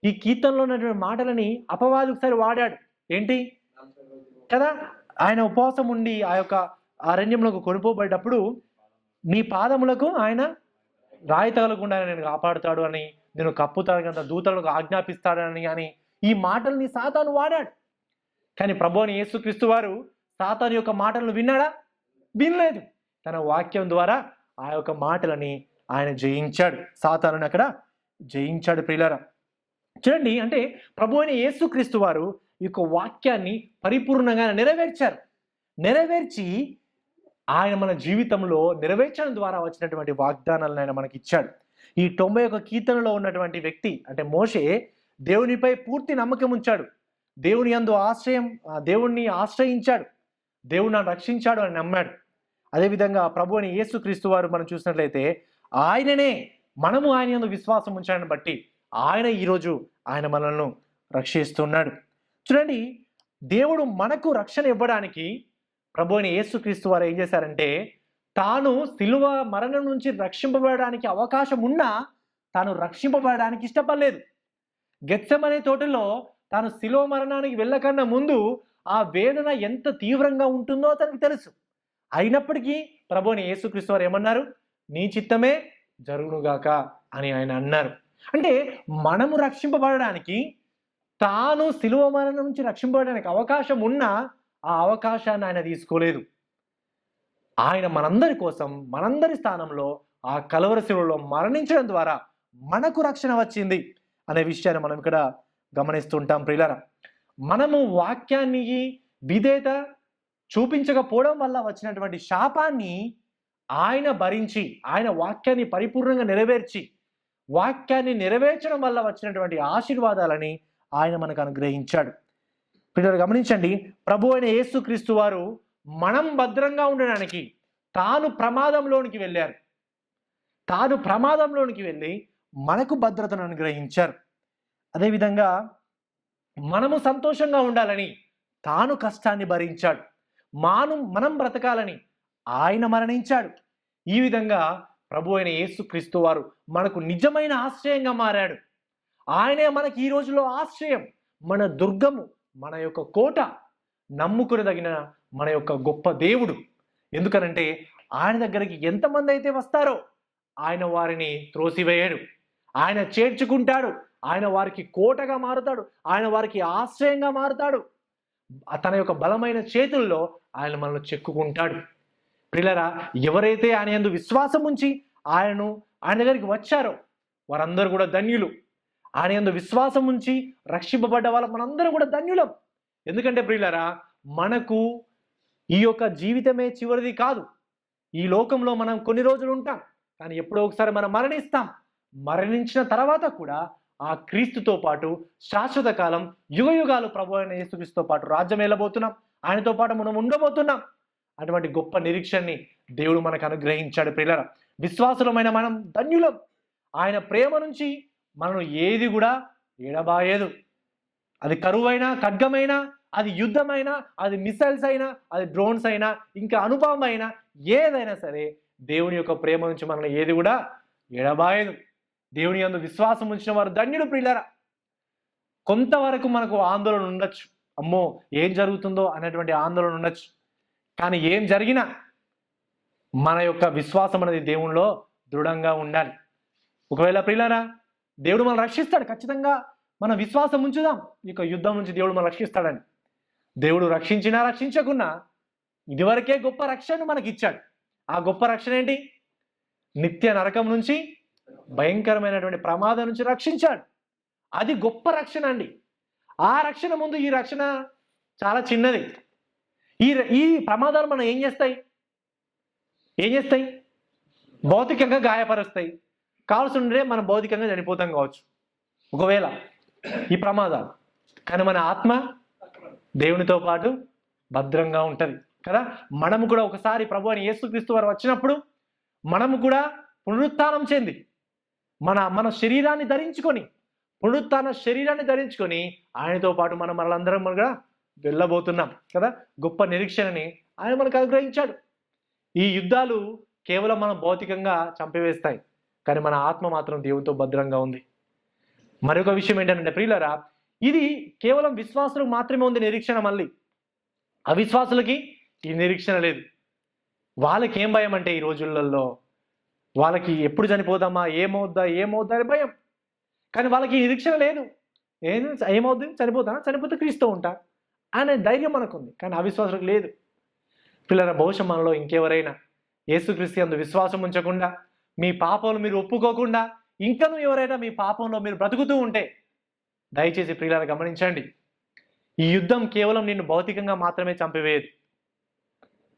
ఈ కీర్తనలో ఉన్నటువంటి మాటలని అపవాది ఒకసారి వాడాడు. ఏంటి కదా, ఆయన ఉపవాసం ఉండి ఆ యొక్క అరణ్యంలోకి కొనుపోబడ్డప్పుడు నీ పాదములకు ఆయన రాయి తగలకుండా నేను కాపాడుతాడు అని, నేను కప్పుతాడు కదా, దూతలకు ఆజ్ఞాపిస్తాడని అని ఈ మాటల్ని సాతాను వాడాడు. కానీ ప్రభు అయిన యేసుక్రీస్తు వారు సాతాను యొక్క మాటలను విన్నాడా? వినలేదు. తన వాక్యం ద్వారా ఆ యొక్క మాటలని ఆయన జయించాడు, సాతానుని అక్కడ జయించాడు ప్రియులారా. చూడండి, అంటే ప్రభు అయిన యేసుక్రీస్తు వారు ఈ యొక్క వాక్యాన్ని పరిపూర్ణంగా నెరవేర్చారు. నెరవేర్చి ఆయన మన జీవితంలో నెరవేర్చడం ద్వారా వచ్చినటువంటి వాగ్దానాలను ఆయన మనకి ఇచ్చాడు. ఈ 91 కీర్తనలో ఉన్నటువంటి వ్యక్తి అంటే మోషే దేవునిపై పూర్తి నమ్మకం ఉంచాడు. దేవుని యందు దేవుణ్ణి ఆశ్రయించాడు, దేవుడు నన్ను రక్షించాడు అని నమ్మాడు. అదేవిధంగా ప్రభు అయిన యేసుక్రీస్తు వారు మనం చూసినట్లయితే ఆయననే, మనము ఆయన యందు విశ్వాసం ఉంచడాన్ని బట్టి ఆయన ఈరోజు ఆయన మనల్ని రక్షిస్తున్నాడు. చూడండి, దేవుడు మనకు రక్షణ ఇవ్వడానికి ప్రభు అయిన యేసుక్రీస్తు వారు ఏం చేశారంటే, తాను శిలువ మరణం నుంచి రక్షింపబడడానికి అవకాశం ఉన్నా తాను రక్షింపబడడానికి ఇష్టపడలేదు. గెత్సెమనే తోటలో తాను శిలువ మరణానికి వెళ్ళకన్నా ముందు ఆ వేదన ఎంత తీవ్రంగా ఉంటుందో అతనికి తెలుసు. అయినప్పటికీ ప్రభు అయిన యేసుక్రీస్తు వారు ఏమన్నారు? నీ చిత్తమే జరుగునుగాక అని ఆయన అన్నారు. అంటే మనము రక్షింపబడడానికి, తాను శిలువ మరణం నుంచి రక్షింపబడడానికి అవకాశం ఉన్నా ఆ అవకాశాన్ని ఆయన తీసుకోలేదు. ఆయన మనందరి కోసం, మనందరి స్థానంలో ఆ కలవరి శిలువలో మరణించడం ద్వారా మనకు రక్షణ వచ్చింది అనే విషయాన్ని మనం ఇక్కడ గమనిస్తుంటాం ప్రియులారా. మనము వాక్యాన్ని విధేయత చూపించకపోవడం వల్ల వచ్చినటువంటి శాపాన్ని ఆయన భరించి, ఆయన వాక్యాన్ని పరిపూర్ణంగా నెరవేర్చి, వాక్యాన్ని నెరవేర్చడం వల్ల వచ్చినటువంటి ఆశీర్వాదాలని ఆయన మనకు అనుగ్రహించాడు. పిల్లలు గమనించండి, ప్రభు అయిన యేసుక్రీస్తు వారు మనం భద్రంగా ఉండడానికి తాను ప్రమాదంలోనికి వెళ్ళారు. తాను ప్రమాదంలోనికి వెళ్ళి మనకు భద్రతను అనుగ్రహించారు. అదేవిధంగా మనము సంతోషంగా ఉండాలని తాను కష్టాన్ని భరించాడు. మనం బ్రతకాలని ఆయన మరణించాడు. ఈ విధంగా ప్రభు అయిన యేసుక్రీస్తు వారు మనకు నిజమైన ఆశ్రయంగా మారాడు. ఆయనే మనకి ఈ రోజులో ఆశ్రయం, మన దుర్గము, మన యొక్క కోట, నమ్ముకునదగిన మన యొక్క గొప్ప దేవుడు. ఎందుకనంటే ఆయన దగ్గరికి ఎంతమంది అయితే వస్తారో ఆయన వారిని త్రోసివేయడు, ఆయన చేర్చుకుంటాడు, ఆయన వారికి కోటగా మారుతాడు, ఆయన వారికి ఆశ్రయంగా మారుతాడు. తన యొక్క బలమైన చేతుల్లో ఆయన మనల్ని చెక్కుకుంటాడు. ప్రియులారా, ఎవరైతే ఆయన యందు విశ్వాసం ఉంచి ఆయన దగ్గరికి వచ్చారో వారందరూ కూడా ధన్యులు. ఆయన యందు విశ్వాసం ఉంచి రక్షింపబడ్డ వాళ్ళ మనందరం కూడా ధన్యులం. ఎందుకంటే ప్రియులారా, మనకు ఈ యొక్క జీవితమే చివరిది కాదు. ఈ లోకంలో మనం కొన్ని రోజులు ఉంటాం, కానీ ఎప్పుడో ఒకసారి మనం మరణిస్తాం. మరణించిన తర్వాత కూడా ఆ క్రీస్తుతో పాటు శాశ్వత కాలం, యుగయుగాలు ప్రభు అయిన యేసుక్రీస్తుతో పాటు రాజ్యం వెళ్ళబోతున్నాం. ఆయనతో పాటు మనం ఉండబోతున్నాం. అటువంటి గొప్ప నిరీక్షణని దేవుడు మనకు అనుగ్రహించాడు. ప్రియులారా, విశ్వాసులమైన మనం ధన్యులం. ఆయన ప్రేమ నుంచి మనం ఏది కూడా ఎడబాయేదు. అది కరువైనా, ఖడ్గమైనా, అది యుద్ధమైనా, అది మిసైల్స్ అయినా, అది డ్రోన్స్ అయినా, ఇంకా అనుభవం అయినా, ఏదైనా సరే దేవుని యొక్క ప్రేమ నుంచి మనల్ని ఏది కూడా ఎడబాయదు. దేవుని యందు విశ్వాసం ఉంచిన వారు ధన్యులు ప్రియులారా. కొంతవరకు మనకు ఆందోళన ఉండొచ్చు, అమ్మో ఏం జరుగుతుందో అనేటువంటి ఆందోళన ఉండొచ్చు. కానీ ఏం జరిగినా మన యొక్క విశ్వాసం అనేది దేవునిలో దృఢంగా ఉండాలి. ఒకవేళ ప్రియులారా దేవుడు మనం రక్షిస్తాడు, ఖచ్చితంగా మన విశ్వాసం ఉంచుదాం. ఈ యొక్క యుద్ధం నుంచి దేవుడు మనం రక్షిస్తాడని. దేవుడు రక్షించినా రక్షించకున్నా ఇదివరకే గొప్ప రక్షణ మనకి ఇచ్చాడు. ఆ గొప్ప రక్షణ ఏంటి? నిత్య నరకం నుంచి, భయంకరమైనటువంటి ప్రమాదం నుంచి రక్షించాడు. అది గొప్ప రక్షణ అండి. ఆ రక్షణ ముందు ఈ రక్షణ చాలా చిన్నది. ఈ ప్రమాదాలు మనం ఏం చేస్తాయి? భౌతికంగా గాయపరుస్తాయి. కావాల్సి ఉండే మనం భౌతికంగా చనిపోతాం కావచ్చు ఒకవేళ ఈ ప్రమాదాలు. కానీ మన ఆత్మ దేవునితో పాటు భద్రంగా ఉంటుంది కదా. మనము కూడా ఒకసారి ప్రభు అని యేసుక్రీస్తు వారు వచ్చినప్పుడు మనము కూడా పునరుత్థానం చెంది మన శరీరాన్ని ధరించుకొని, పునరుత్థాన శరీరాన్ని ధరించుకొని ఆయనతో పాటు మనం మనలందరం కూడా వెళ్ళబోతున్నాం కదా. గొప్ప నిరీక్షణని ఆయన మనకు అనుగ్రహించాడు. ఈ యుద్ధాలు కేవలం మనం భౌతికంగా చంపివేస్తాయి, కానీ మన ఆత్మ మాత్రం దేవునితో భద్రంగా ఉంది. మరొక విషయం ఏంటంటే ప్రియులారా, ఇది కేవలం విశ్వాసులకు మాత్రమే ఉంది నిరీక్షణ. మళ్ళీ అవిశ్వాసులకి ఈ నిరీక్షణ లేదు. వాళ్ళకి ఏం భయం అంటే ఈ రోజులలో వాళ్ళకి ఎప్పుడు చనిపోదామా, ఏమవుద్దా అని భయం. కానీ వాళ్ళకి ఈ నిరీక్షణ లేదు. ఏమవుద్ది? చనిపోతే క్రీస్తు ఉంటా అనే ధైర్యం మనకుంది. కానీ అవిశ్వాసులకు లేదు. పిల్లల భవిష్యత్ మనలో ఇంకెవరైనా యేసుక్రీస్తు యందు విశ్వాసం ఉంచకుండా, మీ పాపంలో మీరు ఒప్పుకోకుండా, ఇంకనూ ఎవరైనా మీ పాపంలో మీరు బ్రతుకుతూ ఉంటే దయచేసి ప్రియులారా గమనించండి, ఈ యుద్ధం కేవలం నిన్ను భౌతికంగా మాత్రమే చంపివేయదు.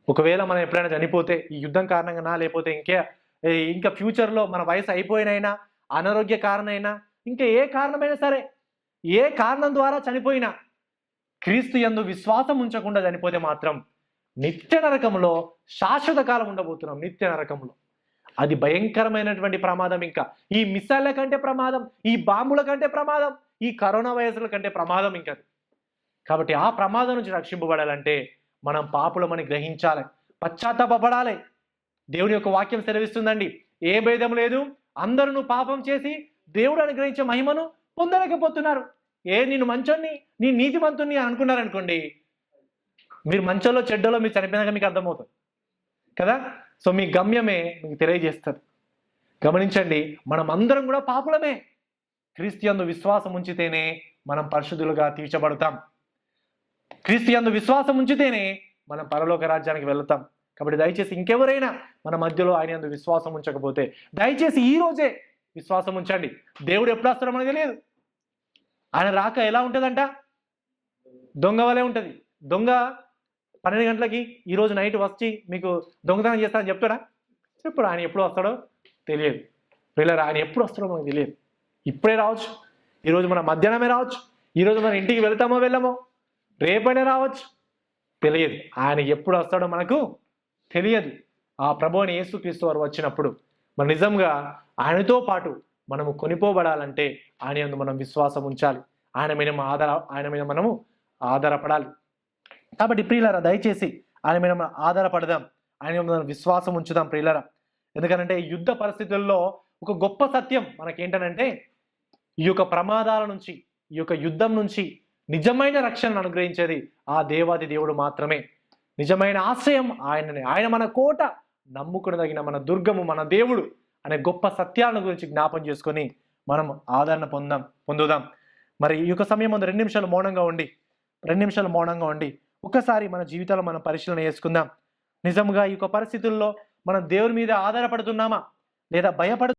ఒకవేళ మనం ఎప్పుడైనా చనిపోతే ఈ యుద్ధం కారణంగా, లేకపోతే ఇంకా ఫ్యూచర్లో మన వయసు అయిపోయినైనా, అనారోగ్య కారణమైనా, ఇంకా ఏ కారణమైనా సరే, ఏ కారణం ద్వారా చనిపోయినా క్రీస్తు యందు విశ్వాసం ఉంచకుండా చనిపోతే మాత్రం నిత్య నరకంలో శాశ్వత కాలం ఉండబోతున్నాం. నిత్య నరకంలో అది భయంకరమైనటువంటి ప్రమాదం. ఇంకా ఈ మిసైళ్ల కంటే ప్రమాదం, ఈ బాంబుల కంటే ప్రమాదం, ఈ కరోనా వైరస్ల కంటే ప్రమాదం ఇంకా. కాబట్టి ఆ ప్రమాదం నుంచి రక్షింపబడాలంటే మనం పాపులమని గ్రహించాలి, పశ్చాత్తాపపడాలి. దేవుని యొక్క వాక్యం సెలవిస్తుందండి, ఏ భేదం లేదు, అందరూ పాపం చేసి దేవుడు అనుగ్రహించే మహిమను పొందలేకపోతున్నారు. నేను మంచోన్ని, నీ నీతిమంతుని అని అనుకున్నారనుకోండి, మీరు మంచంలో చెడ్డలో మీరు చనిపోయినాక మీకు అర్థమవుతుంది కదా. సో మీ గమ్యమే మీకు తెలియజేస్తుంది. గమనించండి, మనం అందరం కూడా పాపులమే. క్రీస్తు యందు విశ్వాసం ఉంచితేనే మనం పరిశుద్ధులుగా తీర్చబడతాం. క్రీస్తు యందు విశ్వాసం ఉంచితేనే మనం పరలోక రాజ్యానికి వెళతాం. కాబట్టి దయచేసి ఇంకెవరైనా మన మధ్యలో ఆయన యందు విశ్వాసం ఉంచకపోతే దయచేసి ఈ రోజే విశ్వాసం ఉంచండి. దేవుడు ఎప్పుడు వస్తాడో మనకు తెలియదు. ఆయన రాక ఎలా ఉంటుందంట? దొంగ వలె ఉంటుంది. దొంగ 12 గంటలకి ఈరోజు నైట్ వచ్చి మీకు దొంగతనం చేస్తానని చెప్తాడా? చెప్పడు. ఆయన ఎప్పుడు వస్తాడో తెలియదు. పిల్లలు ఆయన ఎప్పుడు వస్తాడో మనకు తెలియదు. ఇప్పుడే రావచ్చు, ఈరోజు మన మధ్యాహ్నమే రావచ్చు, ఈరోజు మన ఇంటికి వెళ్తామో వెళ్ళమో, రేపైనా రావచ్చు, తెలియదు. ఆయన ఎప్పుడు వస్తాడో మనకు తెలియదు. ఆ ప్రభువుని యేసుక్రీస్తు వారు వచ్చినప్పుడు మన నిజంగా ఆయనతో పాటు మనము కొనిపోబడాలంటే ఆయన యందు మనం విశ్వాసం ఉంచాలి. ఆయన మీద మనము ఆధారపడాలి. కాబట్టి ప్రియులారా దయచేసి ఆయన మీద మనం ఆధారపడదాం, ఆయన మీద మనం విశ్వాసం ఉంచుదాం ప్రియులారా. ఎందుకంటే ఈ యుద్ధ పరిస్థితుల్లో ఒక గొప్ప సత్యం మనకేంటనంటే, ఈ యొక్క ప్రమాదాల నుంచి, ఈ యొక్క యుద్ధం నుంచి నిజమైన రక్షణను అనుగ్రహించేది ఆ దేవాది దేవుడు మాత్రమే. నిజమైన ఆశ్రయం ఆయననే. ఆయన మన కోట, నమ్ముకునదగిన మన దుర్గము, మన దేవుడు అనే గొప్ప సత్యాలను గురించి జ్ఞాపం చేసుకొని మనం ఆదరణ పొందుదాం. మరి ఈ యొక్క సమయం 2 నిమిషాలు మౌనంగా ఉండి ఒక్కసారి మన జీవితాల్లో మనం పరిశీలన చేసుకుందాం. నిజంగా ఈ యొక్క పరిస్థితుల్లో మనం దేవుని మీద ఆధారపడుతున్నామా లేదా భయపడు